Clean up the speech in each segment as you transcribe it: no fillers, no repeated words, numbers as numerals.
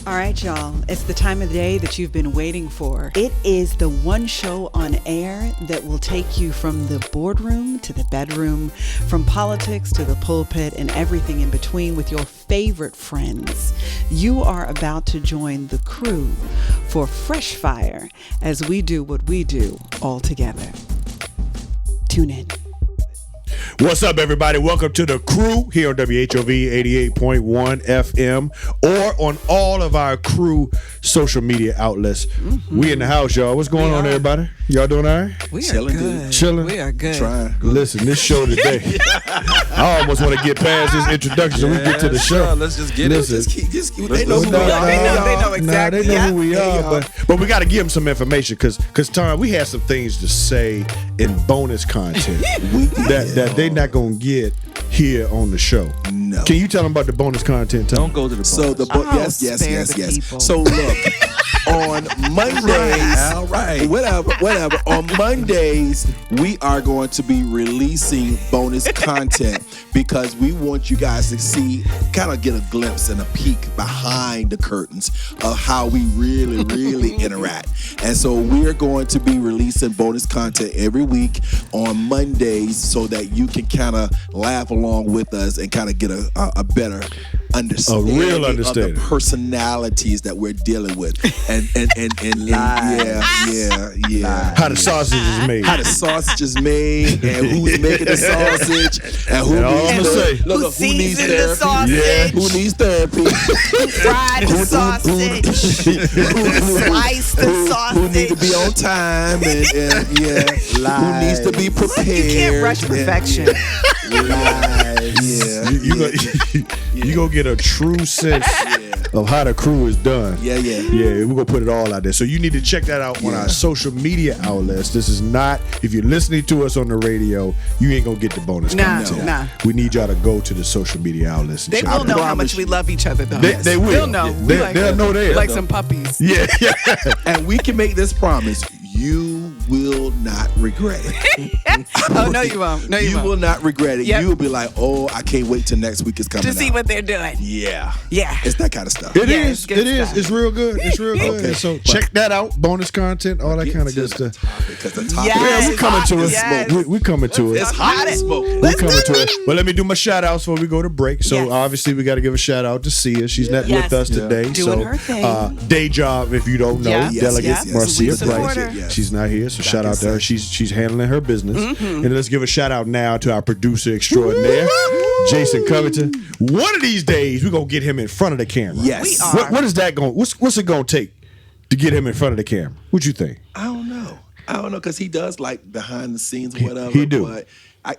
All right, y'all. It's the time of the day that you've been waiting for. It is the one show on air that will take you from the boardroom to the bedroom, from politics to the pulpit, and everything in between with your favorite friends. You are about to join the crew for Fresh Fire as we do what we do all together. Tune in. What's up, everybody? Welcome to the crew here on WHOV 88.1 FM or on all of our crew social media outlets. Mm-hmm. We in the house, y'all. What's going on, everybody? Y'all doing all right? We are good. Chilling? We are good. Trying. Listen, this show today, I almost want to get past this introduction so we get to the show. Let's just get it. They know who we are. They know exactly. They know who we are, but we got to give them some information because Tom, we had some things to say in bonus content that they not gonna get here on the show. No. Can you tell them about the bonus content, Tom? Don't go to the bonus. So the yes. So look, on Mondays, whatever. On Mondays, we are going to be releasing bonus content because we want you guys to see, kind of get a glimpse and a peek behind the curtains of how we really interact. And so we're going to be releasing bonus content every week on Mondays so that you can kind of laugh along with us and kind of get a better understanding, a real understanding of the personalities that we're dealing with, and how the sausage is made, and who's making the sausage, and who needs the sausage, who needs therapy, who fried the sausage, who sliced the sausage, who need to be on time, who needs to be prepared. You can't rush perfection. You gonna get a true sense of how the crew is done. Yeah. We're gonna put it all out there. So you need to check that out on our social media outlets. This is not, if you're listening to us on the radio, you ain't gonna get the bonus content. Nah. We need y'all to go to the social media outlets. And they will know how much we love each other, though. They will. They'll know. They'll know they like some puppies. Yeah. And we can make this promise. You will not regret it. Oh, no, you won't. No, you won't. Will not regret it. Yep. You will be like, oh, I can't wait till next week is coming to see what they're doing. Yeah. Yeah. It's that kind of stuff. It is. It's real good. It's real good. Okay. So check that out. Bonus content, all that kind of good stuff. Because the topic we're coming to it. Yes. We coming to it. It's hot and smoking. We're coming to it. But let me do my shout outs before we go to break. So obviously we got to give a shout out to Sia. She's not with us today. Doing her thing. Day job, if you don't know, Delegate Marcia Price. She's not here, so shout out to her. She's handling her business. Mm-hmm. And let's give a shout out now to our producer extraordinaire, Jason Covington. One of these days we're gonna get him in front of the camera. Yes. We are. What is that going? What's it gonna take to get him in front of the camera? What you think? I don't know because he does like behind the scenes or whatever. He do. But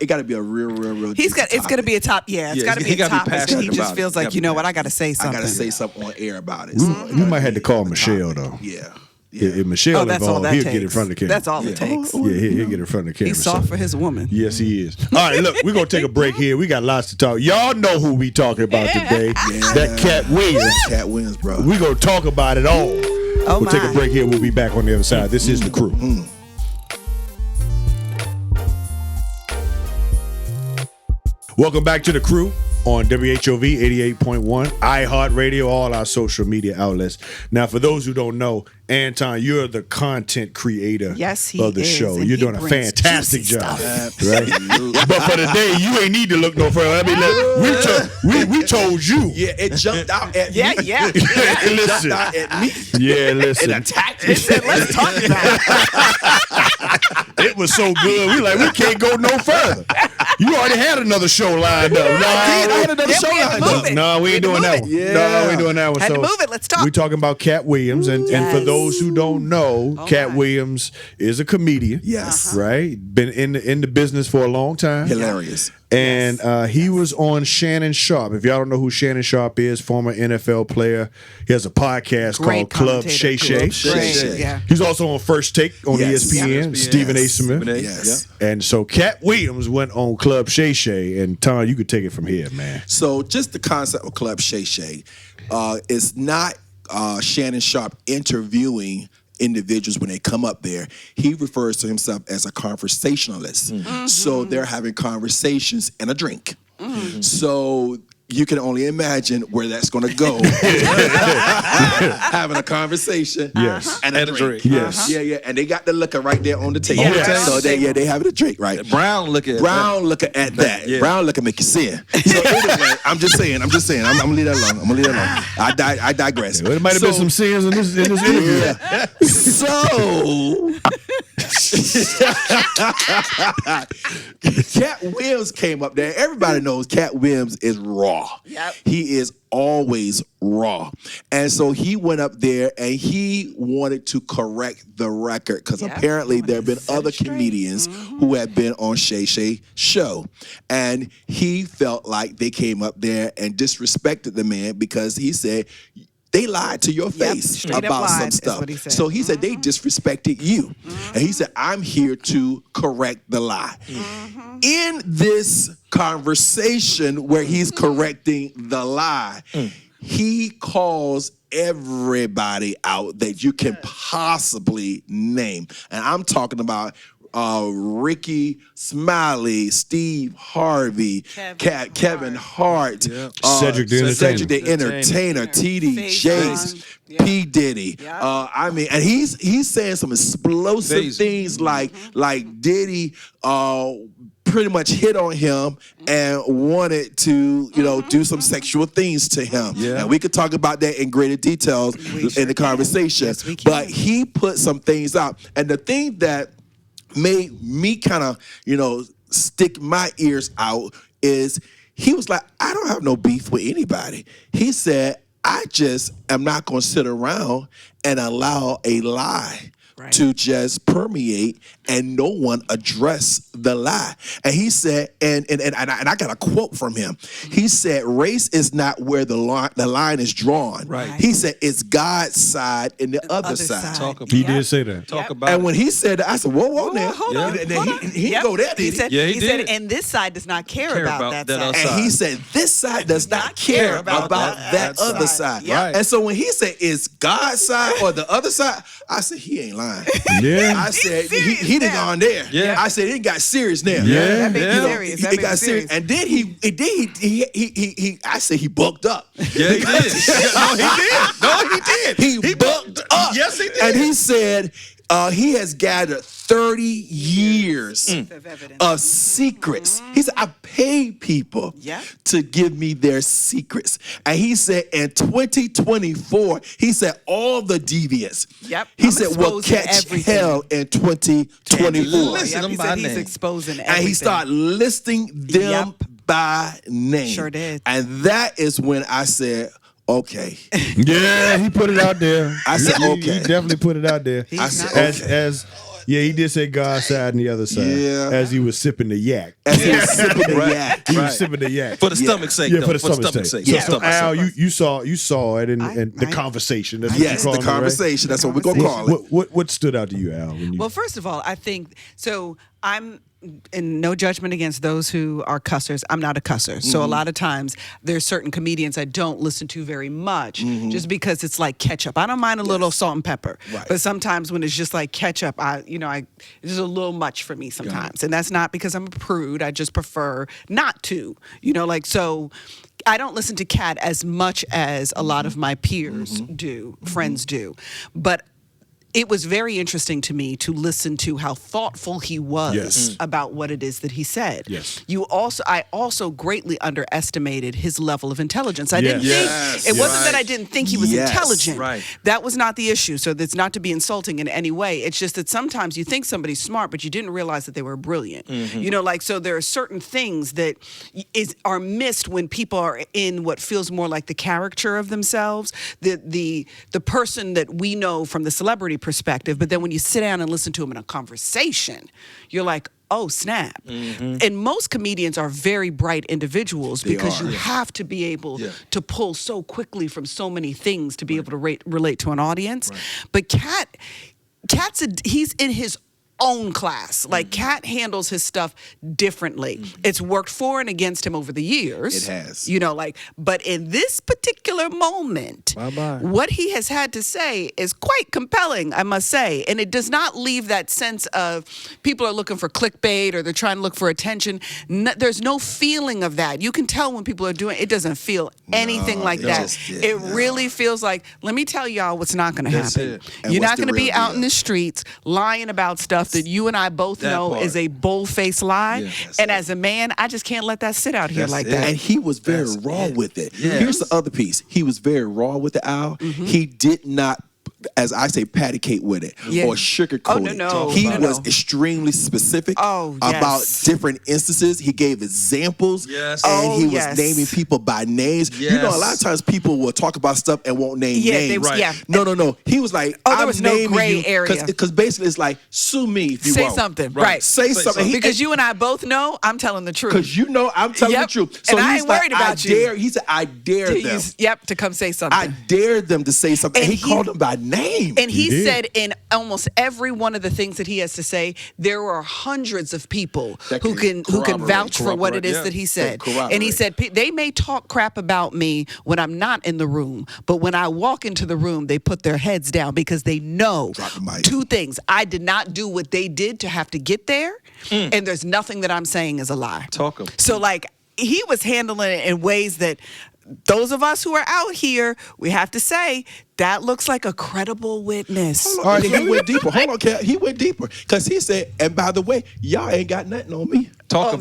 it got to be a real. It's got to be a top. Yeah, it's got to be a top. He just feels like, you know what? I got to say something. I got to say something on air about it. You might have to call Michelle though. Yeah. If Michelle involved, he'll get in front of the camera. That's all it takes. Yeah, he'll get in front of the camera. He's soft for his woman. Yes, he is. All right, look, we're going to take a break here. We got lots to talk. Y'all know who we talking about today. That Katt Williams. Katt Williams, bro. We're going to talk about it all. We'll take a break here. We'll be back on the other side. This is The Crew. Welcome back to The Crew on WHOV 88.1, iHeartRadio, all our social media outlets. Now, for those who don't know, Anton, you're the content creator of the show. You're doing a fantastic job, right? But for today, you ain't need to look no further. I mean, we told you. Yeah, it jumped out at me. Yeah. It jumped out at me. Yeah, listen. It attacked me. It said, let's talk about it. It was so good. We can't go no further. You already had another show lined up. I had another show lined up. No, we ain't doing that one. Yeah. No, we ain't doing that one. Had to move it. Let's talk. We're talking about Katt Williams. And for those who don't know, Katt Williams is a comedian. Yes. Right? Been in the business for a long time. Hilarious. And he was on Shannon Sharp. If y'all don't know who Shannon Sharp is, former NFL player. He has a podcast called Club Shay Shay. Yeah. He's also on First Take on ESPN. Stephen A. Smith. Yes. And so Katt Williams went on Club Shay Shay. And Tom, you could take it from here, man. So just the concept of Club Shay Shay is not Shannon Sharp interviewing individuals when they come up there. He refers to himself as a conversationalist. Mm-hmm. So they're having conversations and a drink. Mm-hmm. So you can only imagine where that's going to go. Having a conversation. Yes. And a drink. Yes. Yeah. And they got the liquor right there on the table. Yeah. So they having a drink, right? Brown looking at that. Yeah. Brown liquor make you sin. So anyway, I'm just saying. I'm gonna leave that alone. I digress. Well, it might have been some sins in this interview. Yeah. So Katt Williams came up there. Everybody knows Katt Williams is raw. Yep. He is always raw. And so he went up there and he wanted to correct the record because apparently there have been other comedians who have been on Shay Shay show. And he felt like they came up there and disrespected the man because he said, they lied to your face about some stuff. So he said they disrespected you. And he said, I'm here to correct the lie. In this conversation where he's correcting the lie, he calls everybody out that you can possibly name. And I'm talking about Ricky Smiley, Steve Harvey, Kevin Hart, Cedric the Entertainer, TD Jakes, P. Diddy. And he's saying some explosive things like Diddy pretty much hit on him and wanted to, do some sexual things to him. Yeah. And we could talk about that in greater details in the conversation. Yes, but he put some things out. And the thing that made me kind of, stick my ears out is he was like, I don't have no beef with anybody. He said, I just am not going to sit around and allow a lie to just permeate and no one address the lie. And he said, and I got a quote from him. He said, race is not where the line is drawn. Right. He said, it's God's side and the other side. He did say that. Talk about and when he said that, I said, whoa now. Hold on. He didn't go there, did he? He said, and this side does not care about that side. And he said, this side does not care about that other side. Yep. And so when he said, it's God's side or the other side, I said, he ain't lying. Yeah. I said, he done gone there. Yeah. I said, it got serious now. Yeah. That makes it serious. It got serious. And then I said he bucked up. Yeah, he did. He did. He bucked up. Yes, he did. And he said, he has gathered 30 years of secrets. He said, I paid people to give me their secrets. And he said, in 2024, he said, all the deviants, he said, will catch hell in 2024. He said he's exposing everything. And he started listing them by name. Sure did. And that is when I said, okay. Yeah, he put it out there. I said, okay. He definitely put it out there. I said, okay. He did say God's side and the other side. Yeah. As he was sipping the yak. As he was sipping the yak. He was sipping the yak. For the stomach's sake, yeah, for the stomach's sake. So Al, you saw it in the conversation. That's yes, the conversation. That's what we're going to call it. What stood out to you, Al? Well, first of all, I think, so I'm, and no judgment against those who are cussers. I'm not a cusser. So a lot of times there's certain comedians I don't listen to very much just because it's like ketchup. I don't mind a little salt and pepper. Right. But sometimes when it's just like ketchup, it's just a little much for me sometimes. And that's not because I'm a prude. I just prefer not to. So I don't listen to Katt as much as a lot of my peers do, friends do. But it was very interesting to me to listen to how thoughtful he was about what it is that he said. Yes. I also greatly underestimated his level of intelligence. I didn't think it wasn't that I didn't think he was intelligent. Right. That was not the issue. So that's not to be insulting in any way. It's just that sometimes you think somebody's smart, but you didn't realize that they were brilliant. So there are certain things that are missed when people are in what feels more like the caricature of themselves, the person that we know from the celebrity perspective, but then when you sit down and listen to them in a conversation, you're like, oh, snap. And most comedians are very bright individials because you have to be able to pull so quickly from so many things to be able to relate to an audience. Right. But Katt's he's in his own class. Like Katt handles his stuff differently. It's worked for and against him over the years. It has. You know, like, but in this particular moment, what he has had to say is quite compelling, I must say. And it does not leave that sense of people are looking for clickbait or they're trying to look for attention. There's no feeling of that. You can tell when people are doing it doesn't feel anything like that. It really feels like, let me tell y'all what's not going to happen. You're not going to be out in the streets lying about stuff that you and I both know is a bull-faced lie. And as a man, I just can't let that sit out here like that. And he was very raw with it. Here's the other piece. He was very raw with the Al. He did not, as I say, patty cake with it or sugarcoat it. He was extremely specific about different instances. He gave examples and he was naming people by names. You know, a lot of times people will talk about stuff and won't name names. No. He was like, there was no gray area. Because basically it's like, sue me if you want. Say something. Right. Say something. Because you and I both know I'm telling the truth. Because you know I'm telling the truth. So and I ain't worried about you. He said, I dare them. To come say something. I dared them to say something. And he called them by name. And he said in almost every one of the things that he has to say, there are hundreds of people who can vouch for what it is that he said. And he said, they may talk crap about me when I'm not in the room, but when I walk into the room, they put their heads down because they know two things. I did not do what they did to have to get there, and there's nothing that I'm saying is a lie. So like, he was handling it in ways that those of us who are out here, we have to say, that looks like a credible witness. All right, he went deeper. Hold on, Kat. He went deeper. Because he said, and by the way, y'all ain't got nothing on me. That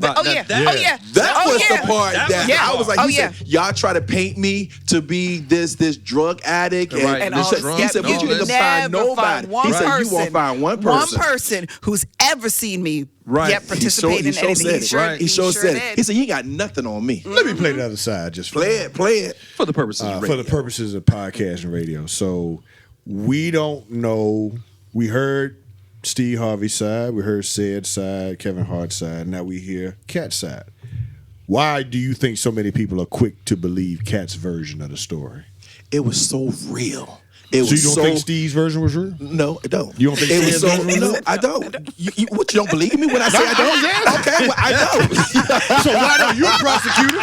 was the part that I was like, he said, y'all try to paint me to be this drug addict. And all this, he said, but you didn't find nobody. He said, you won't find one person who's ever seen me participate in anything. He sure said it. He said, you ain't got nothing on me. Let me play the other side. Just play it. For the purposes of radio. For the purposes of podcast and radio. So we don't know. We heard Steve Harvey's side. We heard Said's side, Kevin Hart's side. Now we hear Katt's side. Why do you think so many people are quick to believe Katt's version of the story? It was so real. So you don't think Steve's version was real? No, I don't. You don't think Steve's version was real? No, I don't. You don't believe me when I say I don't? Okay, well, I don't. So why don't you a prosecutor?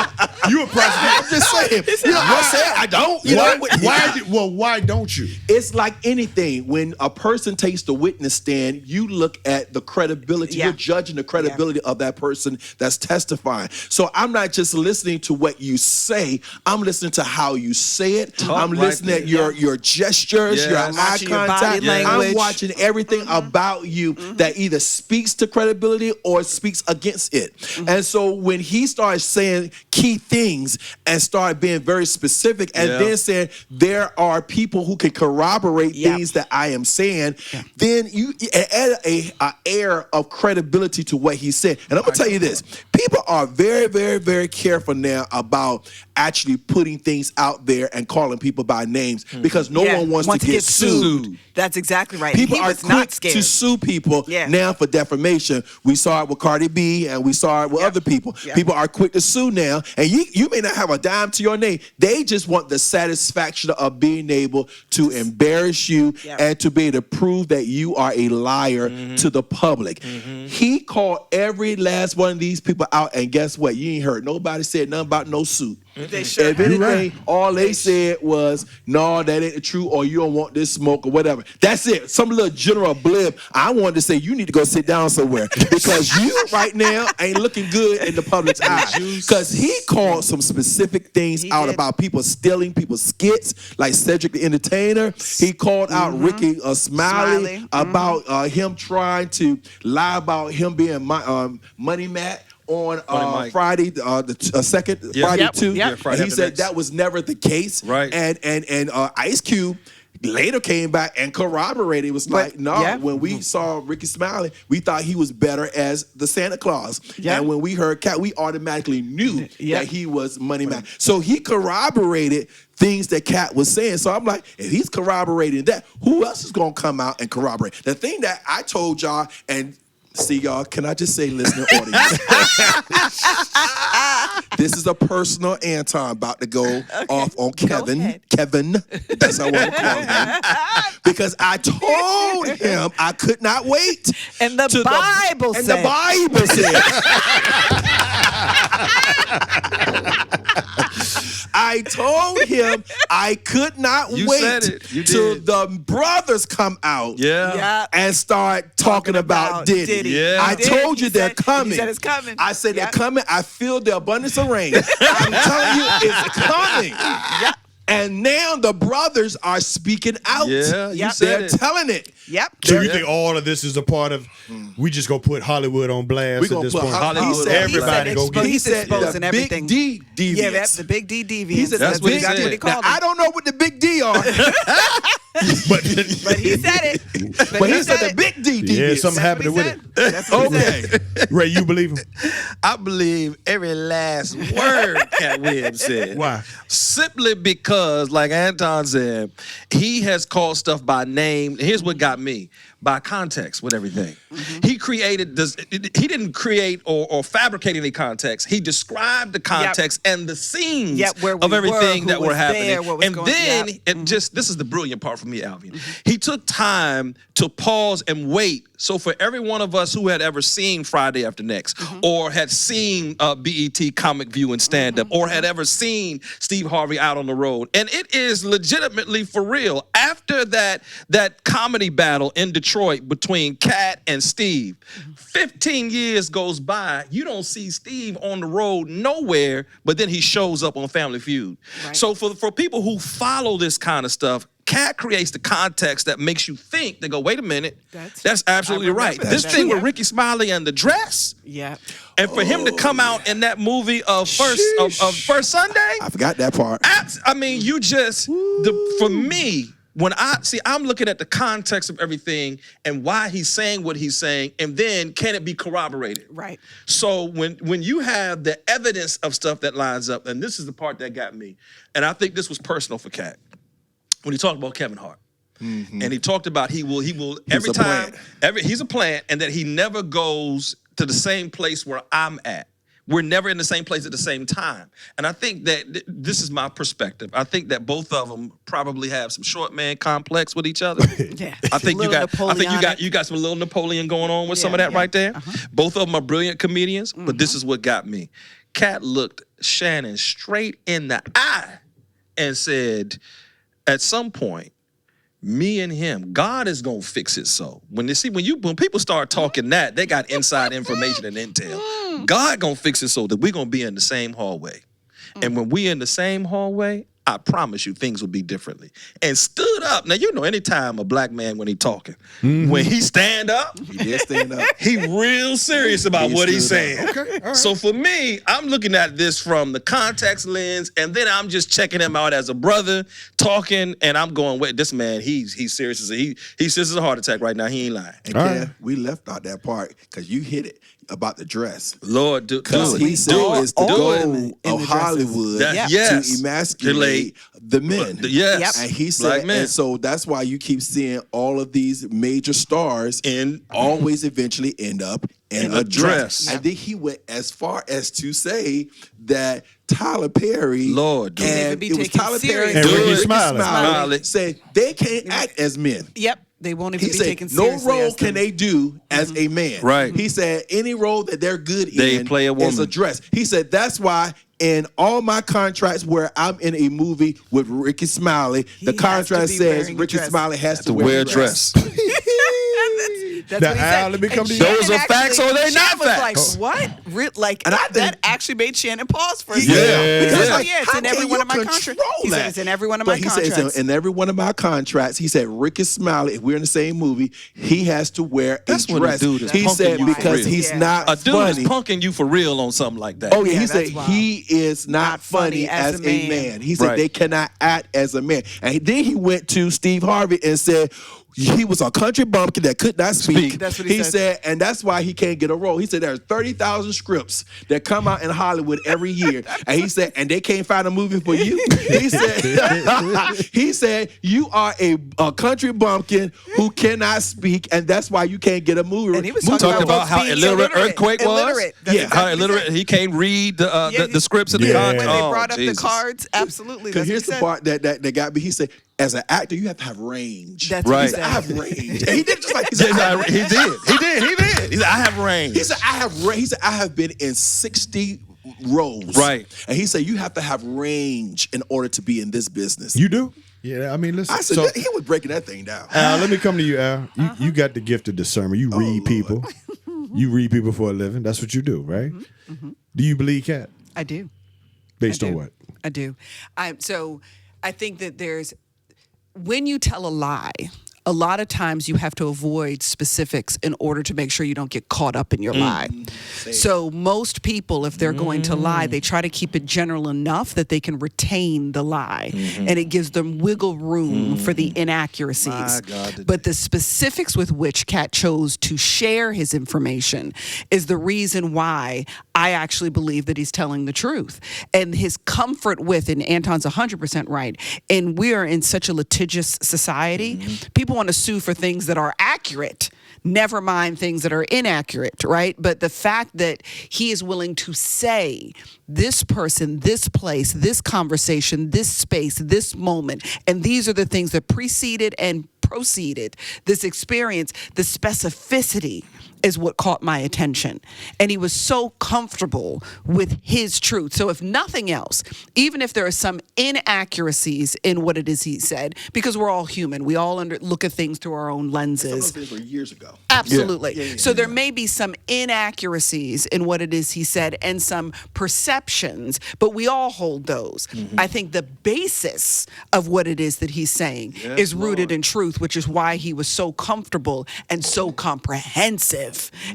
You a prosecutor? I'm just saying. I said I don't. Why don't you? It's like anything. When a person takes the witness stand, you look at the credibility. You're judging the credibility of that person that's testifying. So I'm not just listening to what you say. I'm listening to how you say it. I'm listening at your gestures, your eye contact. I'm watching everything about you that either speaks to credibility or speaks against it. And so when he started saying key things and started being very specific and then saying there are people who can corroborate things that I am saying, then you add a air of credibility to what he said. And I'm going to tell you this. People are very, very, very careful now about actually putting things out there and calling people by names because no one wants to get sued. That's exactly right. People are quick to sue people now for defamation. We saw it with Cardi B and we saw it with other people. People are quick to sue now, and you may not have a dime to your name. They just want the satisfaction of being able to embarrass you and to be able to prove that you are a liar to the public. He called every last one of these people out, and guess what? You ain't heard nobody said nothing about no suit. If anything, all they said was, no, that ain't true, or you don't want this smoke, or whatever. That's it. Some little general blip. I wanted to say, you need to go sit down somewhere because you right now ain't looking good in the public's eye. Because he called some specific things out about people stealing people's skits, like Cedric the Entertainer. He called out Ricky Smiley about him trying to lie about him being Money Matt on Friday, the second Friday too. And he said that was never the case. Right. And Ice Cube later came back and corroborated. It was when we saw Ricky Smiley, we thought he was better as the Santa Claus. And when we heard Katt, we automatically knew that he was Money Man. So he corroborated things that Katt was saying. So I'm like, if he's corroborating that, who else is going to come out and corroborate? The thing that I told y'all, and see, y'all, can I just say, listener audience? This is a personal Anton about to go off on Kevin. ahead. Kevin, that's how I want to call him. Because I told him I could not wait. And the Bible and said. the Bible said. I told him I could not You wait said it. You till did. the brothers come out Yeah. and start talking about Diddy. Yeah. I Diddy. told you He they're said- coming. He said it's coming. I said Yep. they're coming. I feel the abundance of rain. I'm telling you, it's coming. Yep. And now the brothers are speaking out. Yeah, you Yep. said They're it. telling it. Yep. So you think all of this is a part of? We just gonna put Hollywood on blast We at gonna this put point. Hollywood on Everybody go get. He He's said exposing the everything. big D deviants. Yeah, that's the big D deviants. He said That's the what he big said. D. What he called Now, them. I don't know what the big D are. But But he said it. But he said the big D deviants. yeah, something happened with it. That's what he said. Okay. Ray, you believe him? I believe every last word Katt Williams said. Why? Simply because, like Anton said, he has called stuff by name. Here's what got me. By context with everything. He created this, he didn't create or fabricate any context. He described the context and the scenes Where we of everything were, that who were was happening. there, what was And going- then yep. it just, this is the brilliant part for me, Alvin. He took time to pause and wait. So for every one of us who had ever seen Friday After Next, or had seen BET Comic View and Stand Up, or had ever seen Steve Harvey Out on the Road, and it is legitimately for real. After that comedy battle in Detroit between Katt and Steve, 15 years goes by, you don't see Steve on the road nowhere, but then he shows up on Family Feud. Right. So for people who follow this kind of stuff, Katt creates the context that makes you think. They go, wait a minute, that's absolutely I right. remember This that. thing Yeah. with Ricky Smiley and the dress, Yeah. and for him to come out in that movie of First Sunday, I forgot that part. I mean, you just for me. When I'm looking at the context of everything and why he's saying what he's saying, and then can it be corroborated? Right. So when you have the evidence of stuff that lines up, and this is the part that got me, and I think this was personal for Katt, when he talked about Kevin Hart. And he talked about he will every a time, plant. he's a plant, and that he never goes to the same place where I'm at. We're never in the same place at the same time. And I think that this is my perspective. I think that both of them probably have some short man complex with each other. Yeah. I think you Little got some little Napoleon going on with some of that right there. Both of them are brilliant comedians, but this is what got me. Katt looked Shannon straight in the eye and said, at some point, me and him, God is gonna fix it. So when people start talking that, they got inside information and intel. God gonna fix it so that we're gonna be in the same hallway. And when we in the same hallway, I promise you things will be differently. And stood up. Now, you know, anytime a black man, when he talking, when he stand up, He did stand up. he real serious about He what he's stood saying. up. Okay, all right. So for me, I'm looking at this from the context lens, and then I'm just checking him out as a brother, talking, and I'm going, wait, this man, he's serious. He's serious as a heart attack right now. He ain't lying. And All Kev, right. we left out that part because you hit it about the dress. Lord, do Because it. he said Do it. it's the Do goal it. in the of dresses. Hollywood Yes. to emasculate the men. Yes. Yep. And he Black said, men. and so that's why you keep seeing all of these major stars always eventually end up in a dress. Yep. And then he went as far as to say that Tyler Perry, Lord, dude. Can't even and be it was taken Tyler Perry serious. And Ricky Ricky Smiley. said they can't act as men. Yep. They won't even He be said, taken no seriously. role as can them. they do as a man. Right. He said, any role that they're good They in play a is a woman. dress. He said, that's why in all my contracts where I'm in a movie with Ricky Smiley, the has contract to be says wearing a Ricky dress. Smiley has to wear a dress. That's Now, what he Al, said. let me come And to you. Shannon Those are facts or they Shannon not was facts? like, what? Like, And I think- that actually made Shannon pause for a Yeah. second. Because, Yeah. oh, yeah, it's How in every can one you of my contracts. control He said that? it's in every one of But my he said contracts. in every one of my contracts, he said Ricky Smiley, if we're in the same movie, he has to wear That's a when a dress. dude is He punking said you for because real. he's Yeah. not A dude funny. is punking you for real on something like that. Oh yeah, Yeah, he that's said wild. he is not funny as a man. He said Right. they cannot act as a man. And then he went to Steve Harvey and said, he was a country bumpkin that could not speak. That's what he said, and that's why he can't get a role. He said there's 30,000 scripts that come out in Hollywood every year, and he said, and they can't find a movie for you. He said you are a country bumpkin who cannot speak, and that's why you can't get a movie. And he was talking about how illiterate Earthquake was. Yeah, how illiterate he can't read the scripts in the cards. When they Oh, brought up Jesus. the cards, absolutely. Because here's the part that got me. He said, as an actor, you have to have range. That's right. what He said, I have range. And he did just like He said, He said, I have range. He said, I have range. He said, I have been in 60 roles. Right. And he said, you have to have range in order to be in this business. You do? Yeah, I mean, listen. I said, so, he was breaking that thing down. Al, let me come to you, Al. You got the gift of discernment. You read people. You read people for a living. That's what you do, right? Mm-hmm. Do you believe Katt? I do. Based on what? I do. So I think that when you tell a lie, a lot of times you have to avoid specifics in order to make sure you don't get caught up in your lie. So most people, if they're going to lie, they try to keep it general enough that they can retain the lie. And it gives them wiggle room for the inaccuracies. But the specifics with which Katt chose to share his information is the reason why I actually believe that he's telling the truth. And his comfort with, and Anton's 100% right, and we are in such a litigious society, people want to sue for things that are accurate, never mind things that are inaccurate, right? But the fact that he is willing to say this person, this place, this conversation, this space, this moment, and these are the things that preceded and proceeded this experience, the specificity is what caught my attention. And he was so comfortable with his truth. So if nothing else, even if there are some inaccuracies in what it is he said, because we're all human, we all look at things through our own lenses. Some of those things were years ago. Absolutely. Yeah. So there may be some inaccuracies in what it is he said and some perceptions, but we all hold those. I think the basis of what it is that he's saying is rooted in truth, which is why he was so comfortable and so comprehensive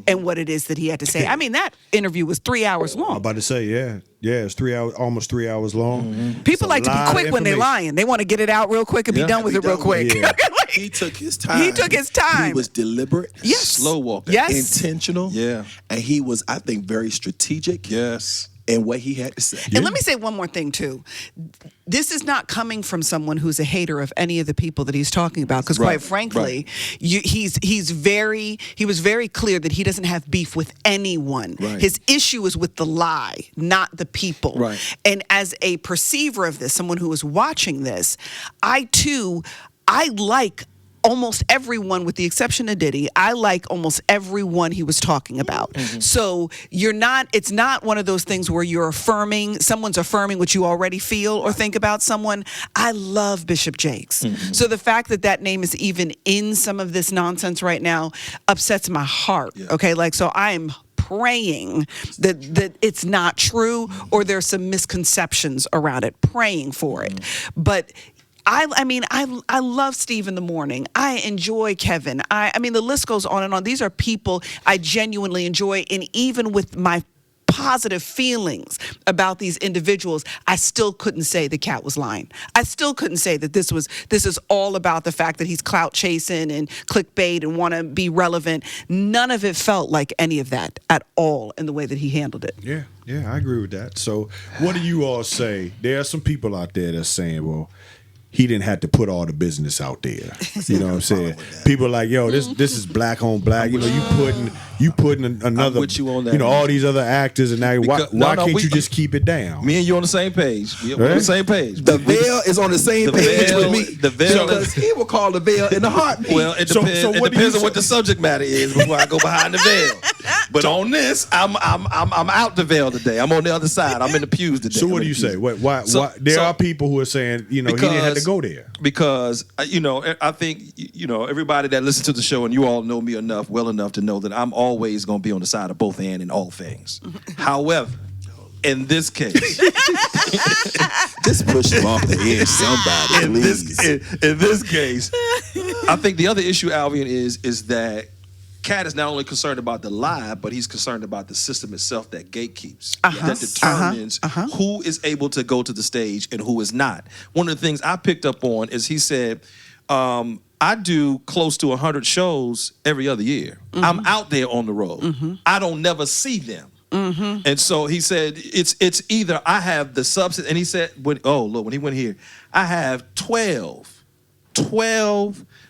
in what it is that he had to say. I mean, that interview was 3 hours long. I'm about to say, yeah, it's 3 hours, almost 3 hours long. People like to be quick when they're lying. They want to get it out real quick and be done with it real quick. Yeah. He took his time. He was deliberate. Yes. Slow walking. Yes. Intentional. Yeah. And he was, I think, very strategic. Yes. In what he had to say. And let me say one more thing, too. This is not coming from someone who's a hater of any of the people that he's talking about. Because quite frankly, he was very clear that he doesn't have beef with anyone. Right. His issue is with the lie, not the people. Right. And as a perceiver of this, someone who is watching this, I like almost everyone, with the exception of Diddy, I like almost everyone he was talking about. So it's not one of those things where someone's affirming what you already feel or think about someone. I love Bishop Jakes. So the fact that name is even in some of this nonsense right now upsets my heart. Okay, so I'm praying that it's not true or there's some misconceptions around it, praying for it. But I love Steve in the Morning. I enjoy Kevin. I mean, the list goes on and on. These are people I genuinely enjoy. And even with my positive feelings about these individuals, I still couldn't say that Katt was lying. I still couldn't say that this is all about the fact that he's clout chasing and clickbait and want to be relevant. None of it felt like any of that at all in the way that he handled it. Yeah, I agree with that. So what do you all say? There are some people out there that's saying, well, he didn't have to put all the business out there. You know what I'm saying? People are like, yo, this is black on black. You know, you putting another, with you on that, all these other actors, and now why can't you just keep it down? Me and you on the same page. We're on the same page. The veil is on the same page with me. The veil, because he will call the veil in the heartbeat. Well, it depends. So it depends on what the subject matter is before I go behind the veil. But on this, I'm out the veil today. I'm on the other side. I'm in the pews today. So what do you say? Why? There are people who are saying, he didn't have to go there. Because, I think, everybody that listens to the show, and you all know me well enough to know that I'm always going to be on the side of both and in all things. However, in this case, just push him off the edge, somebody, please. In this case, I think the other issue, Alvian, is that Katt is not only concerned about the lie, but he's concerned about the system itself that gatekeeps, that determines who is able to go to the stage and who is not. One of the things I picked up on is he said, I do close to 100 shows every other year. I'm out there on the road. I don't never see them. And so he said, it's either I have the substance, and he said, when he went here, I have 12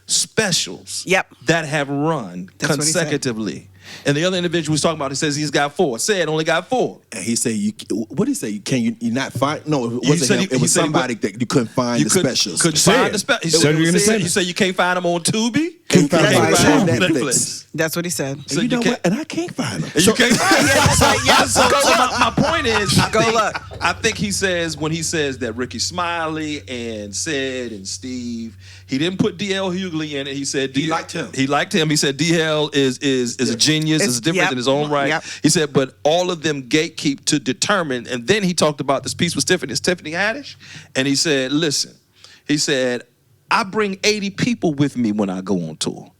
specials that have run consecutively. And the other individual was talking about, he says he's got 4. Said only got 4. And he said, what did he say? Can you not find? No, it wasn't him. It was somebody that you couldn't find the specials. Couldn't find the specials. He said you can't find them on Tubi? Can't find them on Netflix. That's what he said. So you know what? And I can't find them. You can't find them. So my point is, I think he says, when he says that Ricky Smiley and Sid and Steve, he didn't put D.L. Hughley in it. He said he liked him. He liked him. He said D.L. is a genius, is different in his own right. He said, but all of them gatekeep to determine. And then he talked about this piece with Tiffany Haddish. And he said, listen, he said, I bring 80 people with me when I go on tour.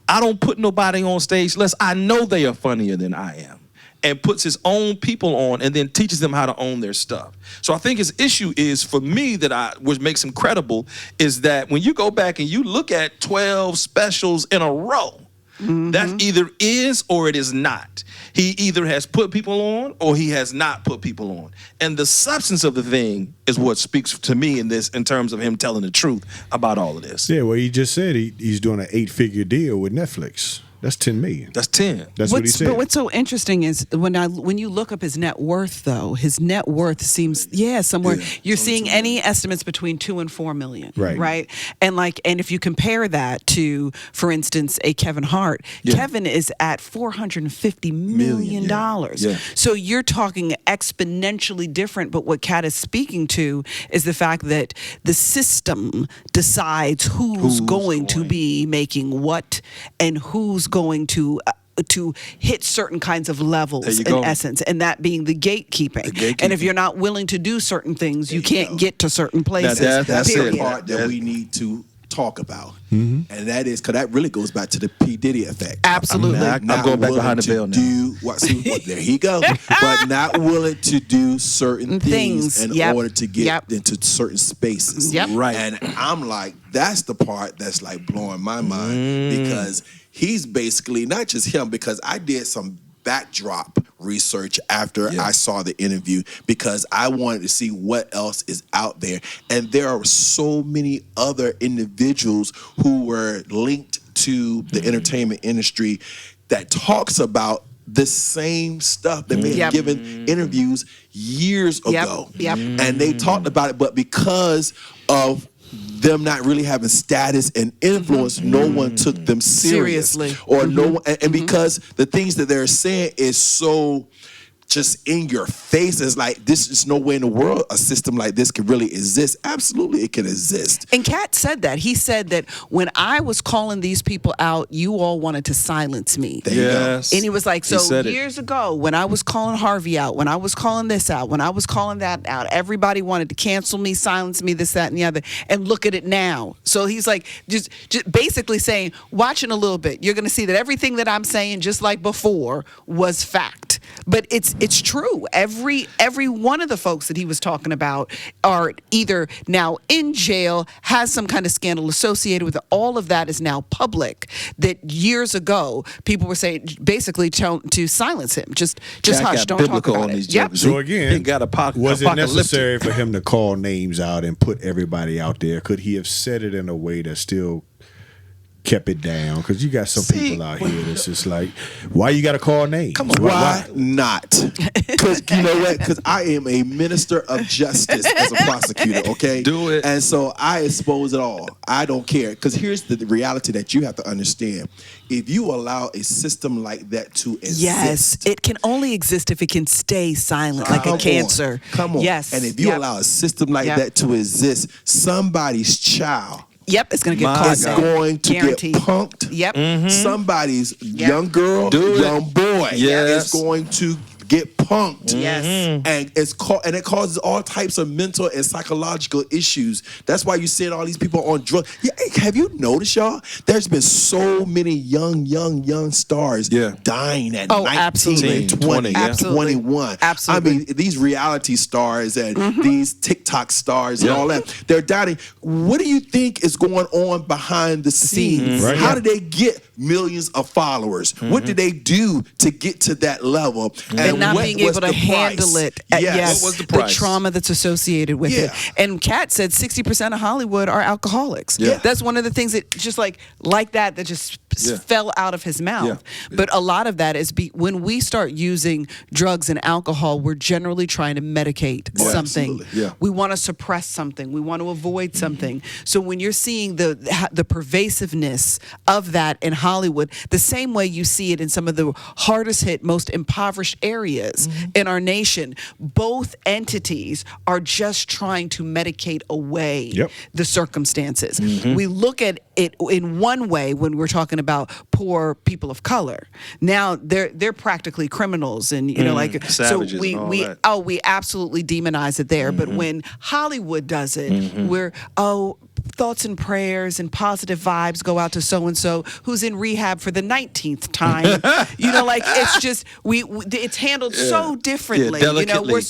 I don't put nobody on stage unless I know they are funnier than I am. And puts his own people on and then teaches them how to own their stuff. So I think his issue is, for me, which makes him credible, is that when you go back and you look at 12 specials in a row, that either is or it is not. He either has put people on or he has not put people on. And the substance of the thing is what speaks to me in terms of him telling the truth about all of this. Yeah, well, he just said he's doing an 8-figure deal with Netflix. That's $10 million. That's 10. That's what he said. But what's so interesting is when you look up his net worth, though, his net worth seems somewhere you're seeing any estimates between $2 and $4 million, right? And if you compare that to, for instance, a Kevin Hart, Kevin is at $450 million. So you're talking exponentially different. But what Katt is speaking to is the fact that the system decides who's going to be making what and who's going to hit certain kinds of levels in essence, and that being the gatekeeping. And if you're not willing to do certain things, you can't get to certain places. That's the part that we need to talk about. And that is, because that really goes back to the P. Diddy effect. Absolutely. I'm going back behind the veil now. There he go. But not willing to do certain things in order to get into certain spaces. Right. And I'm like, that's the part that's like blowing my mind, because he's basically, not just him, because I did some backdrop research after I saw the interview, because I wanted to see what else is out there. And there are so many other individuals who were linked to the entertainment industry that talks about the same stuff that may have given interviews years ago. And they talked about it, but because of them not really having status and influence, no one took them seriously. Or no one, and because the things that they're saying is so just in your face, it's like, this is no way in the world a system like this can really exist. Absolutely, it can exist. And Katt said that. He said that when I was calling these people out, you all wanted to silence me. Yes. And he was like, so years ago, when I was calling Harvey out, when I was calling this out, when I was calling that out, everybody wanted to cancel me, silence me, this, that, and the other. And look at it now. So he's like, just basically saying, watching a little bit, you're going to see that everything that I'm saying, just like before, was fact. But it's true. Every one of the folks that he was talking about are either now in jail, has some kind of scandal associated with it. All of that is now public. That years ago, people were saying basically to silence him. Just hush, don't talk about it. So again, was it necessary for him to call names out and put everybody out there? Could he have said it in a way that still kept it down? Because you got some people out here that's just like, why you got to call names? Come on, why not? Because you know what? Because I am a minister of justice as a prosecutor, okay? Do it. And so I expose it all. I don't care. Because here's the reality that you have to understand. If you allow a system like that to exist, it can only exist if it can stay silent, like a cancer. Come on. Yes. And if you allow a system like that to exist, somebody's child it's going to get caught. It's going to Guaranteed. get punked. Somebody's young girl, young boy is going to get punked. Yes. And it causes all types of mental and psychological issues. That's why you're seeing all these people on drugs. Yeah, have you noticed, y'all? There's been so many young stars dying at 19, absolutely. 20, Absolutely. 21. Absolutely. I mean, these reality stars and these TikTok stars and all that, they're dying. What do you think is going on behind the scenes? Right. How did they get millions of followers? What did they do to get to that level? And not being able to handle it. Yes. What was the price? trauma that's associated with it. And Katt said 60% of Hollywood are alcoholics. Yeah. That's one of the things that just like that just fell out of his mouth. But a lot of that is when we start using drugs and alcohol, we're generally trying to medicate something. We want to suppress something. We want to avoid something. So when you're seeing the pervasiveness of that in Hollywood, the same way you see it in some of the hardest hit, most impoverished areas in our nation, both entities are just trying to medicate away the circumstances. We look at it in one way when we're talking about poor people of color. Now they're practically criminals, and you know, like savages so we absolutely demonize it there. But when Hollywood does it, we're thoughts and prayers and positive vibes go out to so and so who's in rehab for the 19th time. You know, like it's just it's handled so differently. You know, we're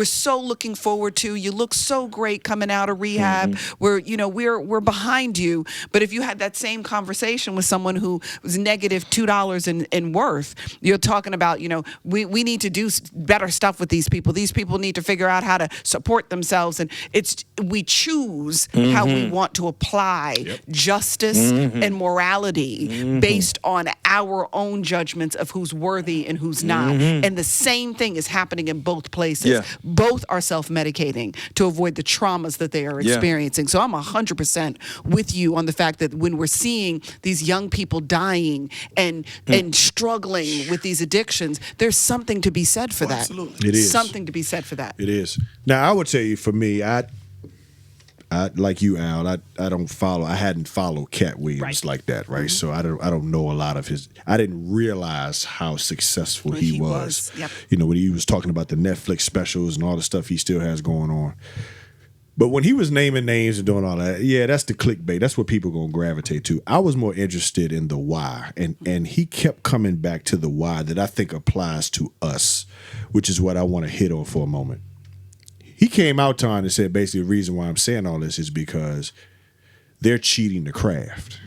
so looking forward to you. Look so great coming out of rehab. We're behind you. But if you had that same conversation with someone who was negative $2 in worth, you're talking about, you know, we need to do better stuff with these people. These people need to figure out how to support themselves, and we choose how we want to apply justice and morality based on our own judgments of who's worthy and who's not. And the same thing is happening in both places. Both are self-medicating to avoid the traumas that they are experiencing. So I'm 100% with you on the fact that when we're seeing these young people dying and struggling with these addictions, there's something to be said for that. Absolutely. It is. Something to be said for that. It is. Now, I would tell you, for me, I like you, Al. I hadn't followed Katt Williams like that, right? So I don't know a lot of his. I didn't realize how successful he was. You know, when he was talking about the Netflix specials and all the stuff he still has going on. But when he was naming names and doing all that, that's the clickbait. That's what people gonna gravitate to. I was more interested in the why, and he kept coming back to the why that I think applies to us, which is what I want to hit on for a moment. He came out, Ton, and said basically the reason why I'm saying all this is because they're cheating the craft.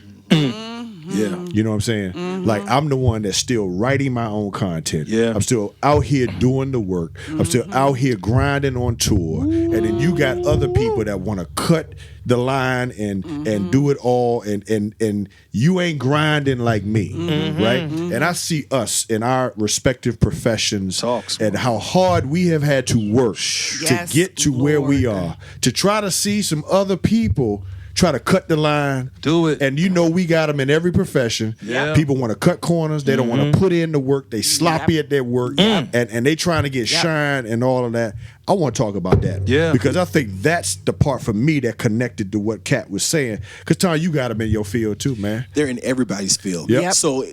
You know what I'm saying? Like, I'm the one that's still writing my own content. I'm still out here doing the work. I'm still out here grinding on tour. And then you got other people that want to cut the line and do it all, and you ain't grinding like me, right? And I see us in our respective professions and how hard we have had to work to get to where we are, to try to see some other people try to cut the line. Do it. And you know we got them in every profession. People want to cut corners. They don't want to put in the work. They sloppy at their work. And they trying to get shine and all of that. I want to talk about that. Because I think that's the part for me that connected to what Katt was saying. Because, Tom, you got them in your field too, man. They're in everybody's field. So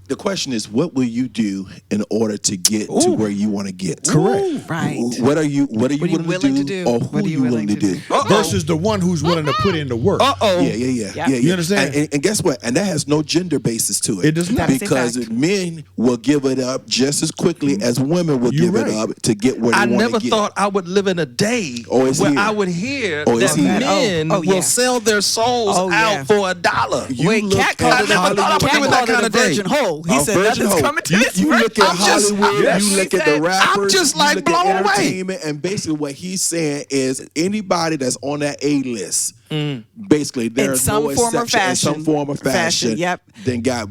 the question is, what will you do in order to get to where you want to get? Correct. Right. What are you willing to do? Or who are you willing to do? Versus the one who's willing to put in the work. Yeah. You understand? And guess what? And that has no gender basis to it. It does not. Because men will give it up just as quickly as women will give it up to get where they want to get. I never thought I would live in a day where I would hear that men will sell their souls out for $1. Katt called it a virgin hole. He said nothing's coming to this. You look at Hollywood, you look at the rappers, I'm just like you look blown at away. entertainment, and basically what he's saying is anybody that's on that A-list, basically there's some no form or exception in some form of fashion. Then got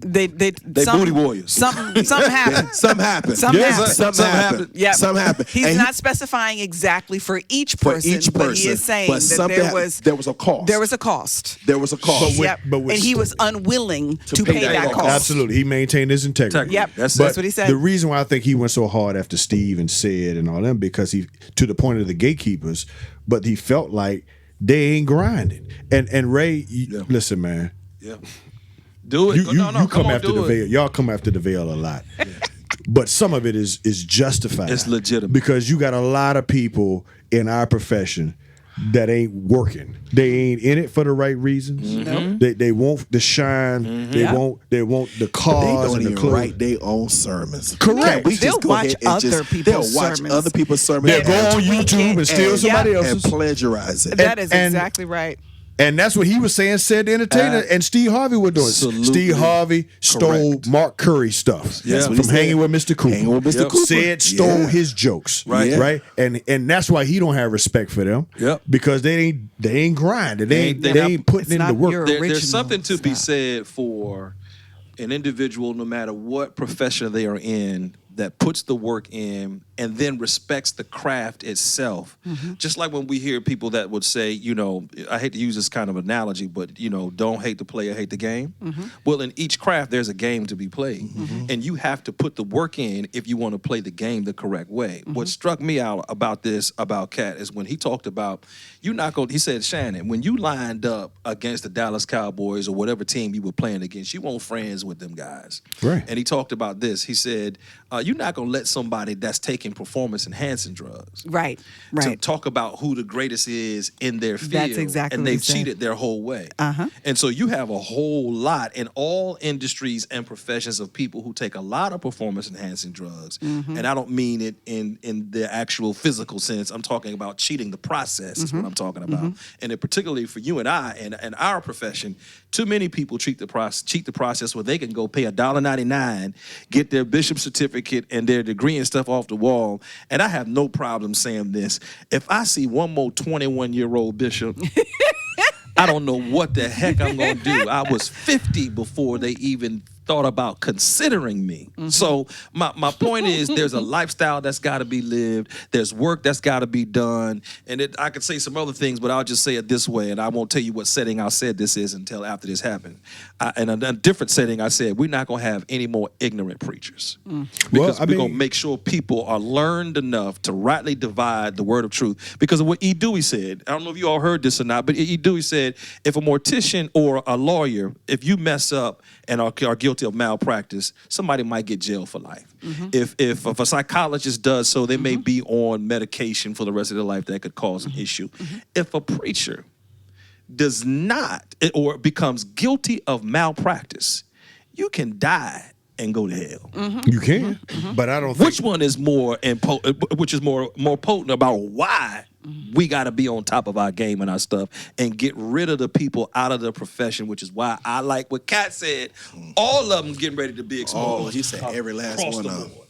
they booty warriors. Something happened. Something happened. Something happened. Something happened. He's not specifying exactly for each person, but he is saying that there was a cost. There was a cost. There was a cost. And he was unwilling to pay that cost. Absolutely. He maintained his integrity. That's what he said. The reason why I think he went so hard after Steve and Sid and all them, because he, to the point of the gatekeepers, but he felt like they ain't grinding. And Ray, listen, man. Do it. You come after the veil. Y'all come after the veil a lot. but some of it is justified. It's legitimate. Because you got a lot of people in our profession that ain't working. They ain't in it for the right reasons. They want the shine. They want the cars They and the don't even clothes. write their own sermons. Correct. We They'll just go watch ahead and other people's they'll watch sermons. other people's sermons. They'll go on YouTube and steal somebody and else's. plagiarize it. That is and- exactly right. And that's what he was saying, said the entertainer, and Steve Harvey were doing. Absolutely Steve Harvey stole correct. Mark Curry stuff That's what from he said. hanging with Mr. Cooper. Hanging with Mr. Cooper. Said stole Yeah. his jokes. Right. Right. And that's why he don't have respect for them. Yep. Because they ain't grinding. They ain't putting It's in the not work. your There's original something to be stuff. said for an individual, no matter what profession they are in, that puts the work in and then respects the craft itself. Just like when we hear people that would say, you know, I hate to use this kind of analogy, but, you know, don't hate the player, hate the game. Well, in each craft, there's a game to be played. And you have to put the work in if you want to play the game the correct way. What struck me out about Katt, is when he talked about, he said, Shannon, when you lined up against the Dallas Cowboys or whatever team you were playing against, you weren't friends with them guys. Right. And he talked about this. He said, you're not going to let somebody that's taking performance-enhancing drugs Right. to talk about who the greatest is in their field. That's exactly and what he they've said. cheated their whole way. Uh-huh. And so you have a whole lot in all industries and professions of people who take a lot of performance-enhancing drugs. And I don't mean it in the actual physical sense. I'm talking about cheating the process is what I'm talking about. And it, particularly for you and I and our profession, too many people cheat the process where they can go pay $1.99, get their bishop certificate and their degree and stuff off the wall. And I have no problem saying this. If I see one more 21-year-old bishop, I don't know what the heck I'm going to do. I was 50 before they even thought about considering me. So my point is, there's a lifestyle that's got to be lived. There's work that's got to be done. And I could say some other things, but I'll just say it this way, and I won't tell you what setting I said this is until after this happened. In a different setting, I said, we're not going to have any more ignorant preachers. Because we're going to make sure people are learned enough to rightly divide the word of truth. Because of what E. Dewey said, I don't know if you all heard this or not, but E. Dewey said, if a mortician or a lawyer, if you mess up and are guilty of malpractice, somebody might get jailed for life. If a psychologist does so, they may be on medication for the rest of their life that could cause an issue. If a preacher does not or becomes guilty of malpractice, you can die and go to hell. You can, but I don't think. Which one is more potent about why we got to be on top of our game and our stuff and get rid of the people out of the profession, which is why I like what Katt said. All of them getting ready to be exposed. Oh, he said every last across one the of them. board.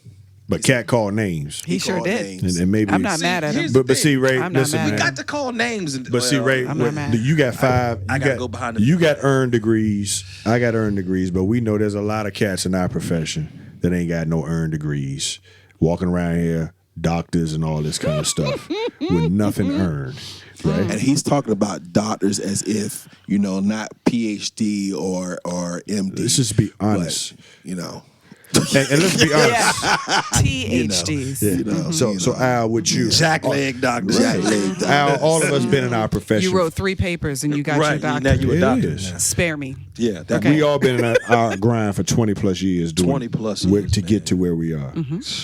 But Katt called names. He sure called did. names. And maybe I'm not mad at him. here's the But see, Ray, I'm not listen, mad. We man. got to call names. But see, Ray, I'm not mad. you got five. I you gotta got, go behind the You got earned degrees. I got earned degrees, but we know there's a lot of cats in our profession that ain't got no earned degrees, walking around here, doctors and all this kind of stuff with nothing earned. Right? And he's talking about doctors as if, not PhD or MD. Let's just be honest. But, And let's be honest. THDs. So Al, with you, Jackleg doctor. Jackleg doctor. Al, all of us been in our profession. You wrote 3 papers and you got your Right, now doctorate. you a It doctor. is. now. Spare me. Yeah, Okay. We all been in our grind for 20 plus years. 20 plus years, to get to where we are.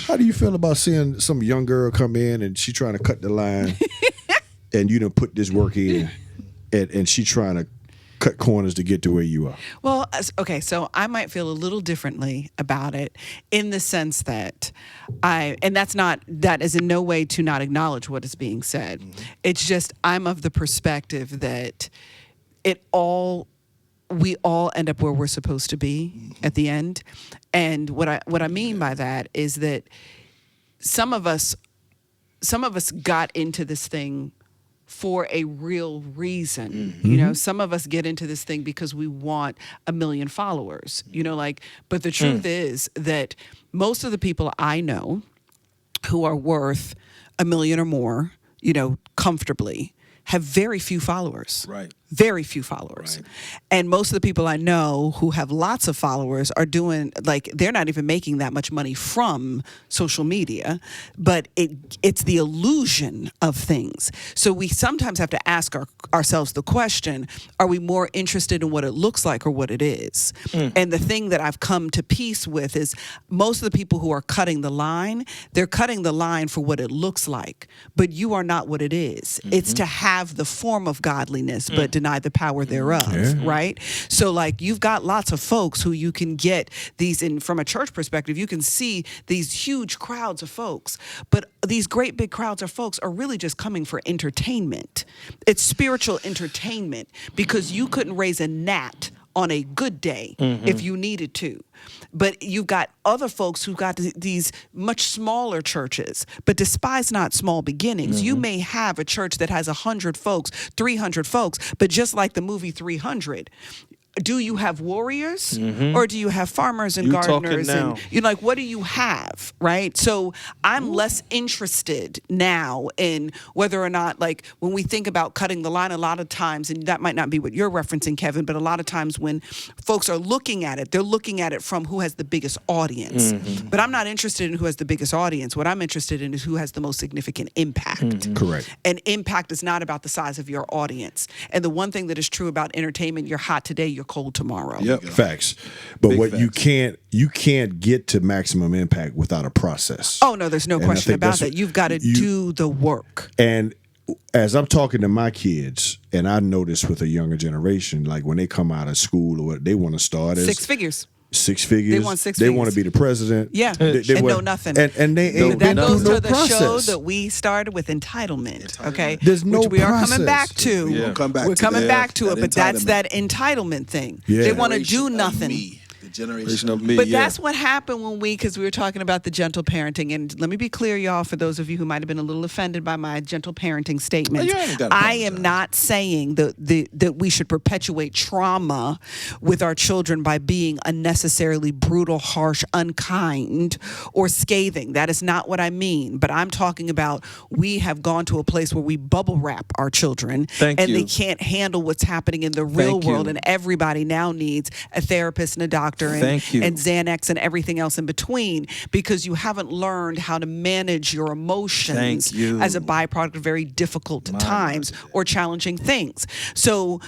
How do you feel about seeing some young girl come in and she trying to cut the line, and you done put this work in, and she trying to cut corners to get to where you are? Well, okay, so I might feel a little differently about it in the sense that that is in no way to not acknowledge what is being said. It's just I'm of the perspective that we all end up where we're supposed to be at the end. And what I mean by that is that some of us got into this thing for a real reason. Some of us get into this thing because we want 1 million followers, but the truth is that most of the people I know who are worth 1 million or more, comfortably, have very few followers. Right. very few followers. Right. And most of the people I know who have lots of followers are doing, like, they're not even making that much money from social media, but it's the illusion of things. So we sometimes have to ask ourselves the question, are we more interested in what it looks like or what it is? And the thing that I've come to peace with is most of the people who are cutting the line, they're cutting the line for what it looks like, but you are not what it is. It's to have the form of godliness, but deny the power thereof, right? So like you've got lots of folks who you can get these in from a church perspective, you can see these huge crowds of folks, but these great big crowds of folks are really just coming for entertainment. It's spiritual entertainment because you couldn't raise a gnat on a good day if you needed to. But you've got other folks who've got these much smaller churches, but despise not small beginnings. You may have a church that has 100 folks, 300 folks, but just like the movie 300, do you have warriors or do you have farmers and gardeners? And you know, like, what do you have, right? So I'm less interested now in whether or not, like, when we think about cutting the line, a lot of times, and that might not be what you're referencing, Kevin, but a lot of times when folks are looking at it, they're looking at it from who has the biggest audience. But I'm not interested in who has the biggest audience. What I'm interested in is who has the most significant impact. Correct. And impact is not about the size of your audience. And the one thing that is true about entertainment, you're hot today, you're cold tomorrow. Yep. Facts. But Big what facts. you can't get to maximum impact without a process. Oh no, there's no And I question think about that's that. You've got to do the work. And as I'm talking to my kids, and I notice with a younger generation, like when they come out of school or what they want to start as 6 figures. 6 figures. They want 6 They figures. want to be the president. Yeah, They and want- know nothing. And they ain't That been goes through no to the process. show that we started with entitlement. Okay, There's no which we are coming process. back to. We'll come back We're to coming that- back to that it, but that's entitlement. that entitlement thing. Yeah. They want to Generation do of nothing. me. The generation of me. But that's what happened because we were talking about the gentle parenting. And let me be clear, y'all, for those of you who might have been a little offended by my gentle parenting statement. you ain't gotta I am not saying that we should perpetuate trauma with our children by being unnecessarily brutal, harsh, unkind, or scathing. That is not what I mean. But I'm talking about we have gone to a place where we bubble wrap our children. Thank and you. they can't handle what's happening in the real Thank you. world. And everybody now needs a therapist and a doctor and Thank you. Xanax and everything else in between because you haven't learned how to manage your emotions Thank you. as a byproduct of very difficult times or challenging things. So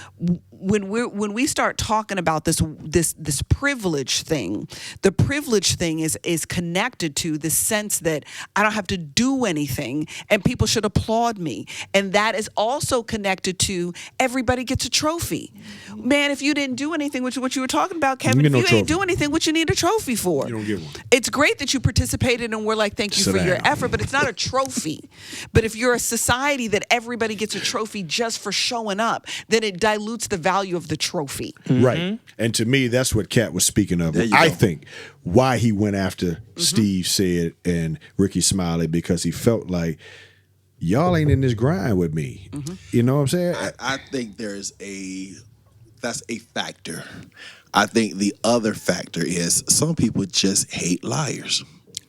when we start talking about this privilege thing, the privilege thing is connected to the sense that I don't have to do anything and people should applaud me. And that is also connected to everybody gets a trophy. Man, if you didn't do anything, which is what you were talking about, Kevin, You if get no you ain't trophy. do anything, what you need a trophy for? You don't get one. It's great that you participated and we're like, thank you Sit for your down. effort, but it's not a trophy. But if you're a society that everybody gets a trophy just for showing up, then it dilutes the value of the trophy. Right. And to me, that's what Katt was speaking of. There you I go. think why he went after Steve said and Ricky Smiley, because he felt like y'all ain't in this grind with me. You know what I'm saying? I think that's a factor. I think the other factor is some people just hate liars.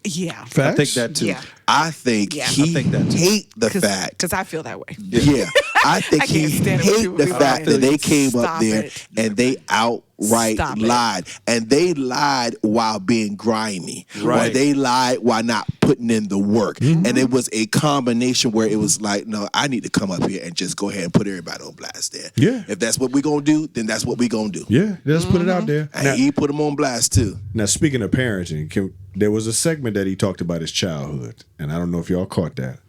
Yeah. Facts? I think that too. Yeah. I think Yeah. he I think that too. hate the fact. Because I feel that way. Yeah, I think I he can't stand it when hate people the be fact lying. that they came up Stop there it. and they outright Stop it. lied, and they lied while being grimy, or Right. they lied while not putting in the work, and it was a combination where it was like, no, I need to come up here and just go ahead and put everybody on blast there. Yeah. If that's what we gonna do, then that's what we gonna do. Yeah, let's put it out there. And he put them on blast too. Now, speaking of parenting, there was a segment that he talked about his childhood, and I don't know if y'all caught that,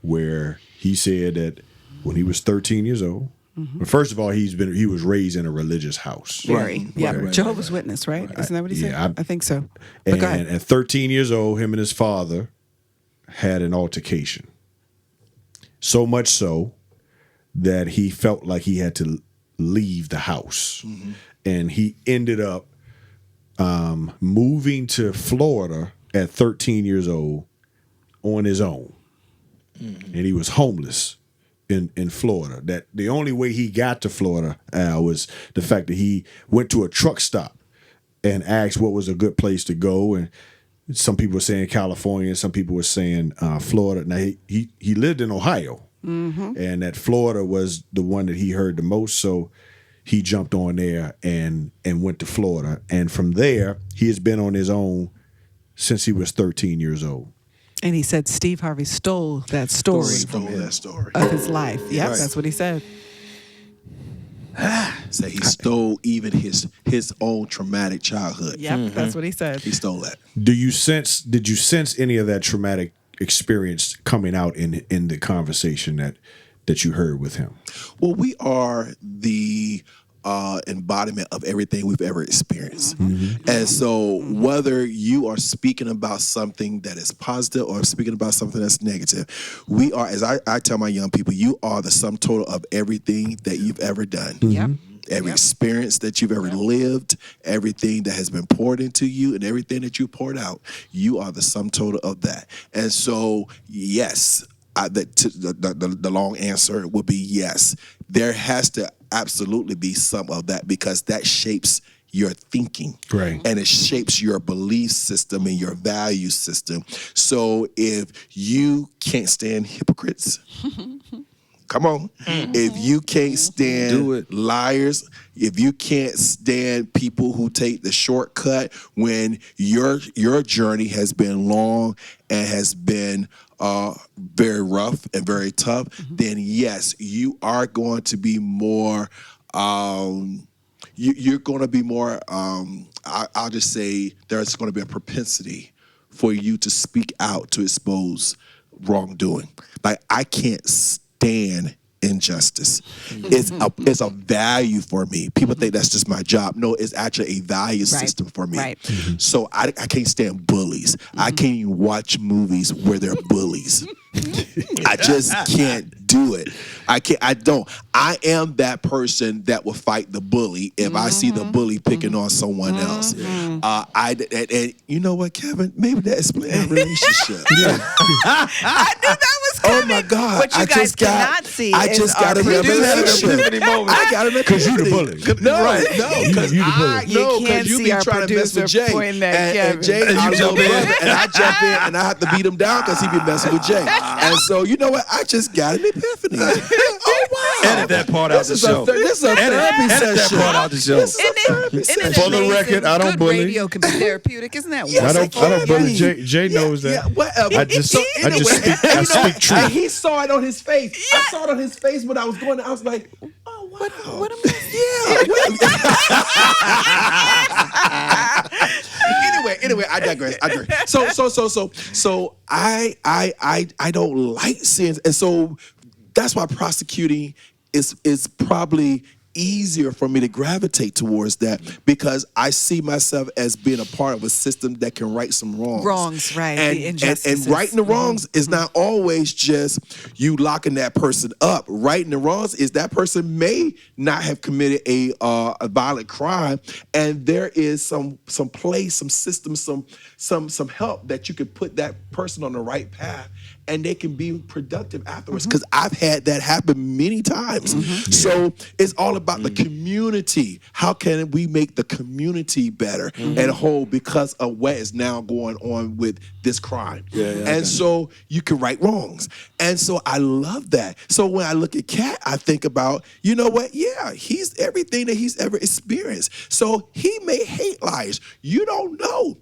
where he said that when he was 13 years old, well, first of all, he was raised in a religious house. Very. Yeah. right, Jehovah's Witness, right? Isn't that what he said? Yeah, I think so. But go And ahead. at 13 years old, him and his father had an altercation. So much so that he felt like he had to leave the house. And he ended up moving to Florida at 13 years old on his own. And he was homeless in Florida. That the only way he got to Florida, Al, was the fact that he went to a truck stop and asked what was a good place to go. And some people were saying California, some people were saying Florida. Now he lived in Ohio and that Florida was the one that he heard the most. So he jumped on there and went to Florida, and from there he has been on his own since he was 13 years old. And he said Steve Harvey stole that story of his life. Yep, that's what he said. So he stole even his own traumatic childhood. Yep, that's what he said. He stole that. Did you sense any of that traumatic experience coming out in the conversation that you heard with him? Well, we are the embodiment of everything we've ever experienced. And so whether you are speaking about something that is positive or speaking about something that's negative, we are, as I tell my young people, you are the sum total of everything that you've ever done. Yep. Every experience that you've ever lived, everything that has been poured into you, and everything that you poured out, you are the sum total of that. And so, yes, the long answer would be yes. There has to absolutely be some of that, because that shapes your thinking, right? And it shapes your belief system and your value system. So if you can't stand hypocrites, come on. If you can't stand liars, if you can't stand people who take the shortcut when your journey has been long and has been very rough and very tough, then yes, you are going to be more, you're going to be more, I'll just say there's going to be a propensity for you to speak out to expose wrongdoing. Like, I can't stand injustice. It's a value for me. People think that's just my job. No, it's actually a value system for me. Right. So I can't stand bullies. I can't even watch movies where they're bullies. I just can't do it. I don't. I am that person that will fight the bully if I see the bully picking on someone else. And you know what, Kevin? Maybe that explains our relationship. I knew that was coming. Oh my God! What you guys cannot see I just got a revelation. I got a because you the bully. No, because you the bully. You can't you see be our trying to mess with Jay, and Jay, our little brother, and I jump in and I have to beat him down because he be messing with Jay. And so you know what? I just got an epiphany. Oh wow! Edit that part out the show. This is a therapy session. Edit that part out the show. For the record, I don't bully. Radio can be therapeutic, isn't that? Yes, I don't bully. Jay knows that. Yeah, whatever. I just speak truth. And he saw it on his face. I saw it on his face when I was going. I was like, oh wow. What am I? Anyway, I digress. So I don't like sins, and so that's why prosecuting is probably easier for me to gravitate towards that, because I see myself as being a part of a system that can right some wrongs. Wrongs, right. And righting the wrongs is not always just you locking that person up. Righting the wrongs is that person may not have committed a violent crime, and there is some place, some system, some help that you could put that person on the right path, and they can be productive afterwards. Because I've had that happen many times. So it's all about the community. How can we make the community better and whole because of what is now going on with this crime? And so you can right wrongs. And so I love that. So when I look at Katt, I think about, you know what? Yeah, he's everything that he's ever experienced. So he may hate liars. You don't know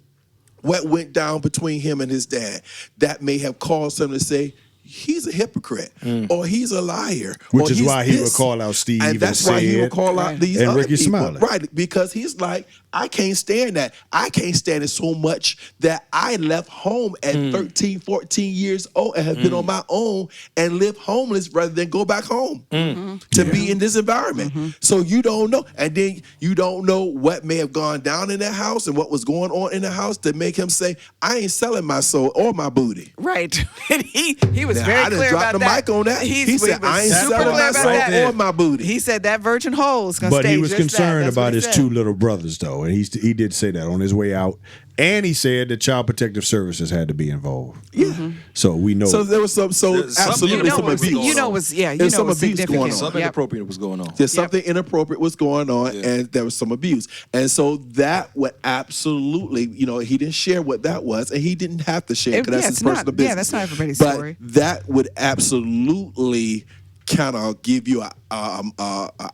what went down between him and his dad that may have caused him to say, he's a hypocrite, or he's a liar. Which is why he would call out Steve and that's why he would call out these and other Ricky people. Smiley. Right, because he's like, I can't stand that. I can't stand it so much that I left home at 13, 14 years old and have been on my own and live homeless rather than go back home to be in this environment. So you don't know. And then you don't know what may have gone down in that house and what was going on in the house to make him say, I ain't selling my soul or my booty. Right. And he was very I clear dropped about the that. mic on that. He said, I ain't selling my soul or my booty. He said that virgin hole is going to But stay he was just concerned that. about his two little brothers, though, and he did say that on his way out. And he said that Child Protective Services had to be involved. Yeah. So we know. So there was absolutely some abuse. There's some abuse going on. Something inappropriate was going on. There's something inappropriate was going on, and there was some abuse. And so that would absolutely, he didn't share what that was, and he didn't have to share because that's his personal business. Yeah, that's not everybody's but story. That would absolutely kind of give you a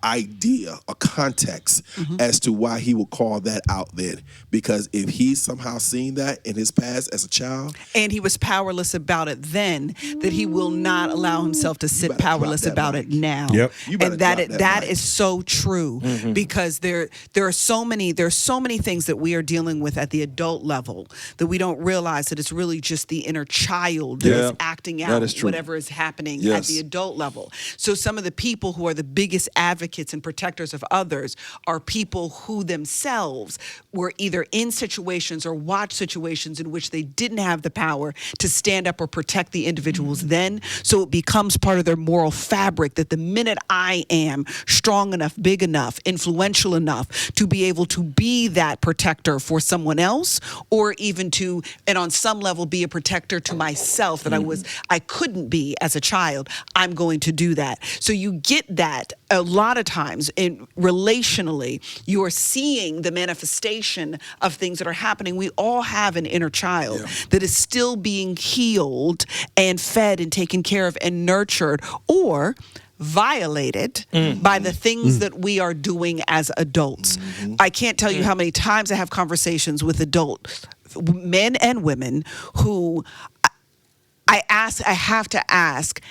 idea, a context as to why he would call that out then. Because if he's somehow seen that in his past as a child, and he was powerless about it then, that he will not allow himself to sit powerless about it now. Yep. And that is so true because there are so many things that we are dealing with at the adult level that we don't realize that it's really just the inner child that is acting out whatever is happening at the adult level. So some of the people who are the biggest advocates and protectors of others are people who themselves were either in situations or watched situations in which they didn't have the power to stand up or protect the individuals then. So it becomes part of their moral fabric that the minute I am strong enough, big enough, influential enough to be able to be that protector for someone else, or even to, and on some level, be a protector to myself that I couldn't be as a child, I'm going to do that. So you get that a lot of times relationally, you are seeing the manifestation of things that are happening. We all have an inner child that is still being healed and fed and taken care of and nurtured, or violated by the things that we are doing as adults. I can't tell you how many times I have conversations with adults, men and women, who I have to ask,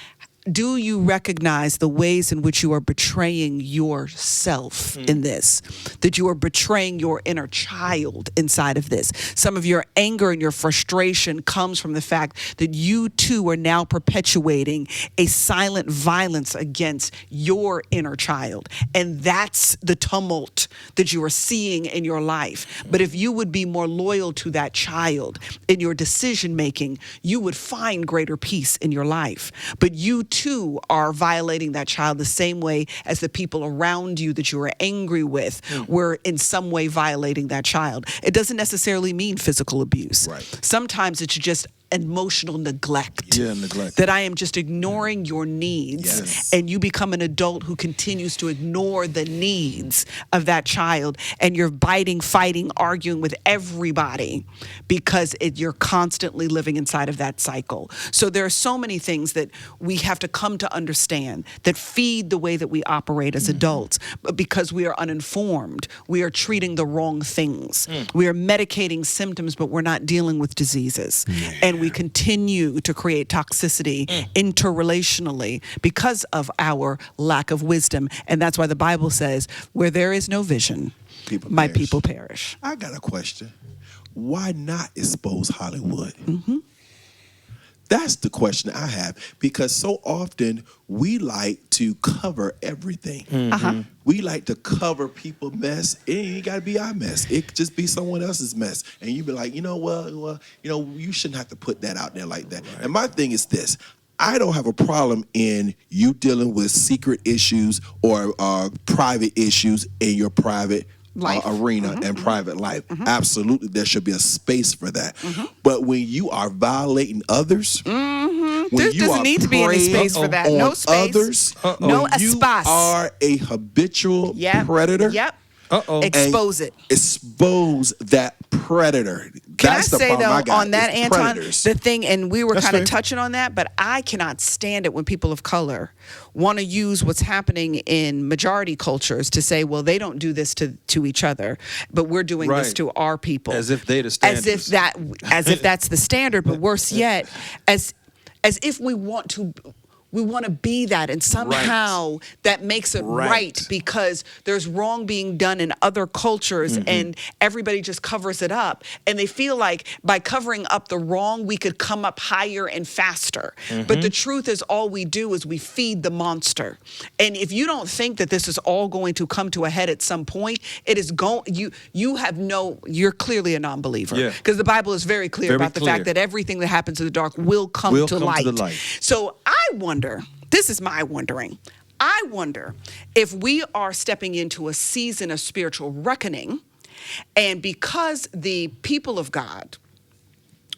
do you recognize the ways in which you are betraying yourself in this? That you are betraying your inner child inside of this? Some of your anger and your frustration comes from the fact that you too are now perpetuating a silent violence against your inner child. And that's the tumult that you are seeing in your life. But if you would be more loyal to that child in your decision making, you would find greater peace in your life. But you too are violating that child the same way as the people around you that you are angry with were in some way violating that child. It doesn't necessarily mean physical abuse. Right. Sometimes it's just emotional neglect. Yeah, neglect. That I am just ignoring your needs, and you become an adult who continues to ignore the needs of that child, and you're biting, fighting, arguing with everybody because you're constantly living inside of that cycle. So there are so many things that we have to come to understand that feed the way that we operate as adults, but because we are uninformed, we are treating the wrong things. We are medicating symptoms, but we're not dealing with diseases. And we continue to create toxicity interrelationally because of our lack of wisdom. And that's why the Bible says, where there is no vision, my people perish. I got a question. Why not expose Hollywood? That's the question I have, because so often we like to cover everything. We like to cover people's mess. It ain't got to be our mess. It could just be someone else's mess. And you be like, you shouldn't have to put that out there like that. Right. And my thing is this. I don't have a problem in you dealing with secret issues or private issues in your private arena and private life. Absolutely, there should be a space for that. But when you are violating others, there doesn't need to be any space for that. No space. Others, no when you are a habitual predator. Expose it. Expose that predator. Can I say though on that, Anton, the thing, and we were kind of touching on that, but I cannot stand it when people of color want to use what's happening in majority cultures to say, well, they don't do this to each other, but we're doing this to our people, as if they're the standards. as if that's the standard. But worse yet, as if we want to be that, and somehow that makes it right because there's wrong being done in other cultures and everybody just covers it up. And they feel like by covering up the wrong, we could come up higher and faster. But the truth is all we do is we feed the monster. And if you don't think that this is all going to come to a head at some point, it is you're clearly a non-believer. Because the Bible is very clear about the fact that everything that happens in the dark will come to light. So I wonder, this is my wondering, I wonder if we are stepping into a season of spiritual reckoning And because the people of God,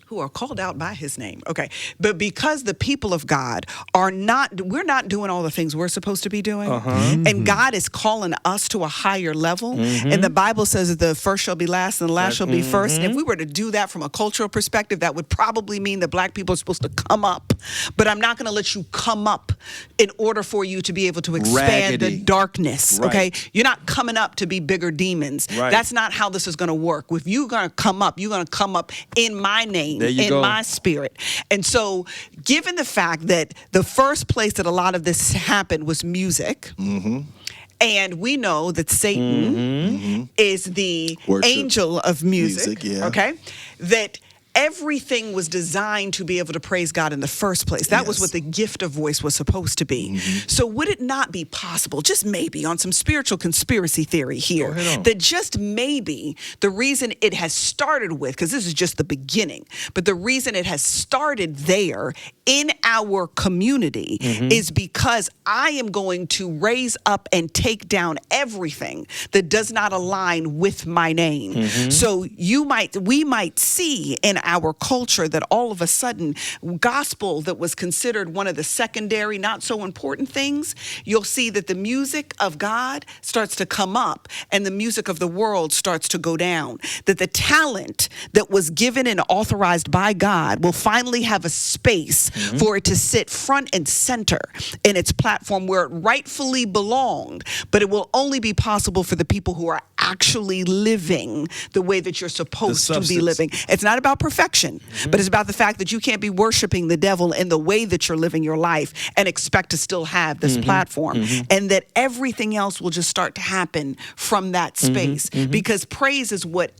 who are called out by his name. Okay. But because the people of God we're not doing all the things we're supposed to be doing. And God is calling us to a higher level. And the Bible says that the first shall be last and the last shall be first. And if we were to do that from a cultural perspective, that would probably mean that black people are supposed to come up. But I'm not going to let you come up in order for you to be able to expand the darkness. Right. Okay. You're not coming up to be bigger demons. Right. That's not how this is going to work. If you're going to come up, you're going to come up in my name. In go. my spirit. And so, given the fact that the first place that a lot of this happened was music, and we know that Satan is the angel of music, okay? That everything was designed to be able to praise God in the first place. That was what the gift of voice was supposed to be. So would it not be possible, just maybe on some spiritual conspiracy theory here, that just maybe the reason it has started with, because this is just the beginning, but the reason it has started there in our community is because I am going to raise up and take down everything that does not align with my name. So we might see in our culture that all of a sudden gospel that was considered one of the secondary, not so important things, you'll see that the music of God starts to come up and the music of the world starts to go down. That the talent that was given and authorized by God will finally have a space for it to sit front and center in its platform where it rightfully belonged, but it will only be possible for the people who are actually living the way that you're supposed to be living. It's not about perfection, but it's about the fact that you can't be worshiping the devil in the way that you're living your life and expect to still have this platform, and that everything else will just start to happen from that space, because praise is what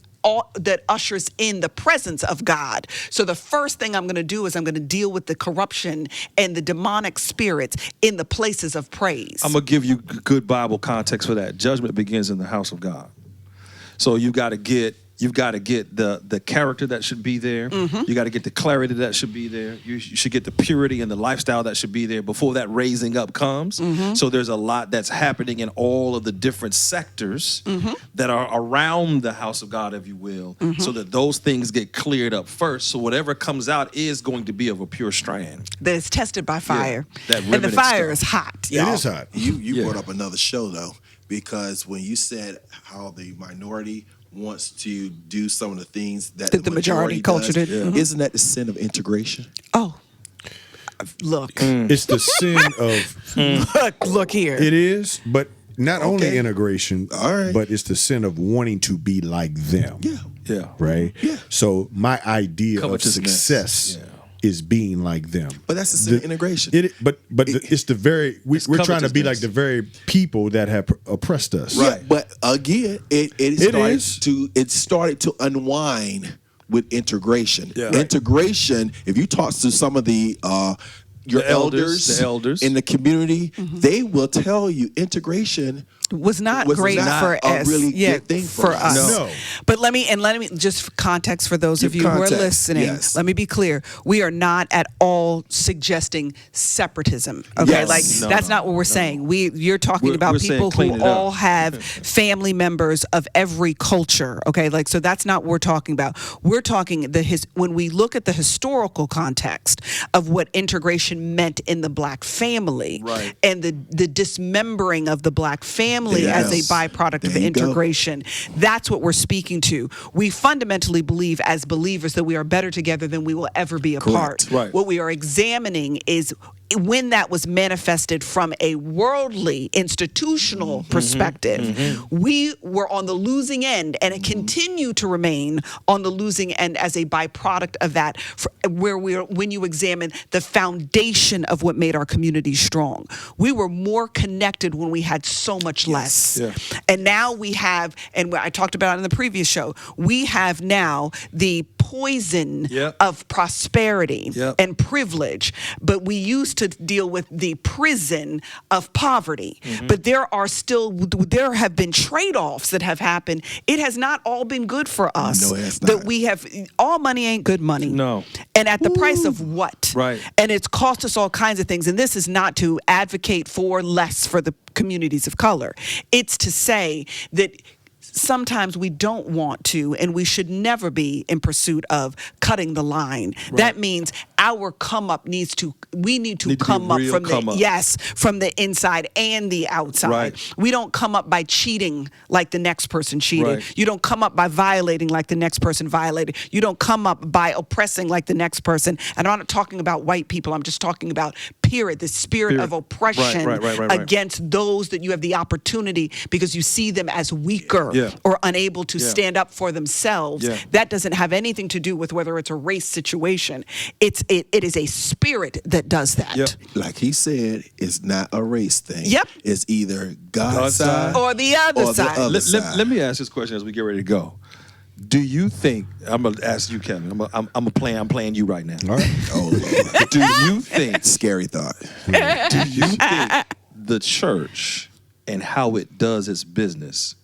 that ushers in the presence of God. So the first thing I'm going to do is I'm going to deal with the corruption and the demonic spirits in the places of praise. I'm going to give you good Bible context for that. Judgment begins in the house of God. So you've got to get the character that should be there. You got to get the clarity that should be there. You should get the purity and the lifestyle that should be there before that raising up comes. So there's a lot that's happening in all of the different sectors that are around the house of God, if you will, so that those things get cleared up first. So whatever comes out is going to be of a pure strand. That is tested by fire. That and the fire is hot. It is hot. You brought up another show, though, because when you said how the minority wants to do some of the things that the majority culture did. Isn't that the sin of integration? Oh, look. It's the sin of... Look here. It is, but not only integration, but it's the sin of wanting to be like them. Yeah. Right? Yeah. So my idea of success is being like them. But that's the sin of integration. It's the very... We're trying to be like the very people that have oppressed us. Right. Yeah, but again, it started to unwind with integration. Yeah. Integration, if you talk to some of the elders in the community, they will tell you integration was not great for us. Really good thing for us. No. But let me just for context for those of you who are listening. Yes. Let me be clear. We are not at all suggesting separatism. Okay, that's not what we're saying. You're talking about people who all have family members of every culture. Okay, so that's not what we're talking about. We're talking when we look at the historical context of what integration meant in the black family, and the dismembering of the black family as a byproduct of integration. That's what we're speaking to. We fundamentally believe as believers that we are better together than we will ever be apart. Right. What we are examining is when that was manifested from a worldly, institutional perspective. We were on the losing end, and it continued to remain on the losing end as a byproduct of that, when you examine the foundation of what made our community strong. We were more connected when we had so much less. Yeah. And now we have, and I talked about it in the previous show, we have now the poison of prosperity and privilege, but we used to deal with the prison of poverty. But there have been trade-offs that have happened. It has not all been good for us. No, it's not. That we have, all money ain't good money. No. And at the price of what? Right. And it's cost us all kinds of things. And this is not to advocate for less for the communities of color. It's to say that sometimes we don't want to, and we should never be in pursuit of cutting the line. Right. That means our come up we need to come up from from the inside and the outside. Right. We don't come up by cheating like the next person cheated. Right. You don't come up by violating like the next person violated. You don't come up by oppressing like the next person. And I'm not talking about white people. I'm just talking about the spirit of oppression against those that you have the opportunity because you see them as weaker or unable to stand up for themselves. Yeah. That doesn't have anything to do with whether it's a race situation. It is a spirit that does that. Yep. Like he said, it's not a race thing. Yep. It's either God's side or the other side. Let me ask this question as we get ready to go. Do you think, I'm going to ask you, Kevin, I'm playing you right now. All right. Oh, Lord. Do you think, scary thought, do you think the church and how it does its business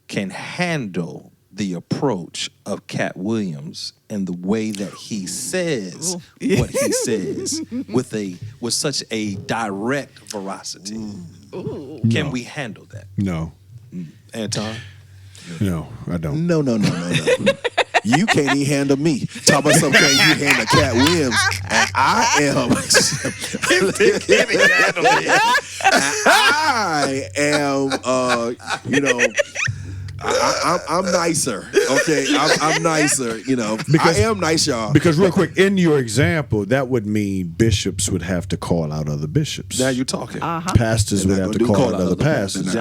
can handle the approach of Katt Williams and the way that he says what he says with such a direct veracity? Can we handle that? No. Anton? No, I don't. No. You can't even handle me. Talk about something you handle Katt Williams, and I am. I am. I'm nicer. Okay, I'm nicer. Because I am nice, y'all. Because real quick, in your example, that would mean bishops would have to call out other bishops. Now you're talking. Pastors would have to call out other pastors.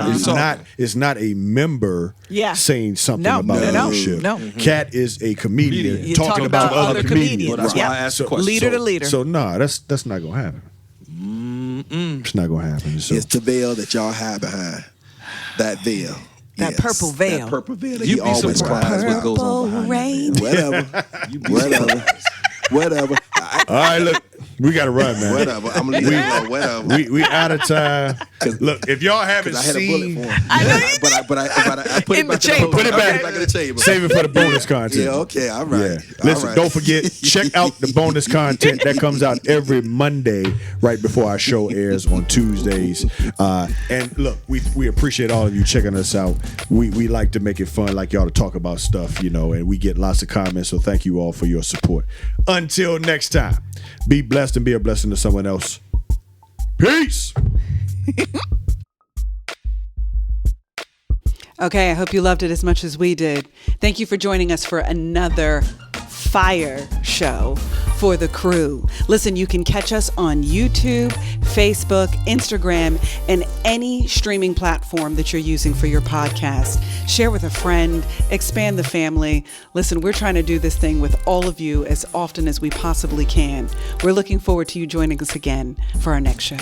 It's not a member saying something about leadership. No. Katt is a comedian talking about other comedians. Well, that's why I asked the question. Leader to leader. So that's not gonna happen. It's not gonna happen. So. It's the veil that y'all hide behind. That veil. That purple veil. That purple veil. You'd be surprised what goes on behind that. Whatever. All right, look, we got to run, man. Whatever. I'm gonna leave it alone. Whatever. We out of time. Look, if y'all haven't seen, but I put it back in the chamber. Save it for the bonus content. Yeah. Okay. All right. Yeah. Listen, don't forget, check out the bonus content that comes out every Monday right before our show airs on Tuesdays. And look, we appreciate all of you checking us out. We like to make it fun, like y'all to talk about stuff, and we get lots of comments. So thank you all for your support. Until next time, be blessed and be a blessing to someone else. Peace. Okay, I hope you loved it as much as we did. Thank you for joining us for another fire show for the crew. Listen, you can catch us on YouTube, Facebook, Instagram, and any streaming platform that you're using for your podcast. Share with a friend, expand the family. Listen, we're trying to do this thing with all of you as often as we possibly can. We're looking forward to you joining us again for our next show.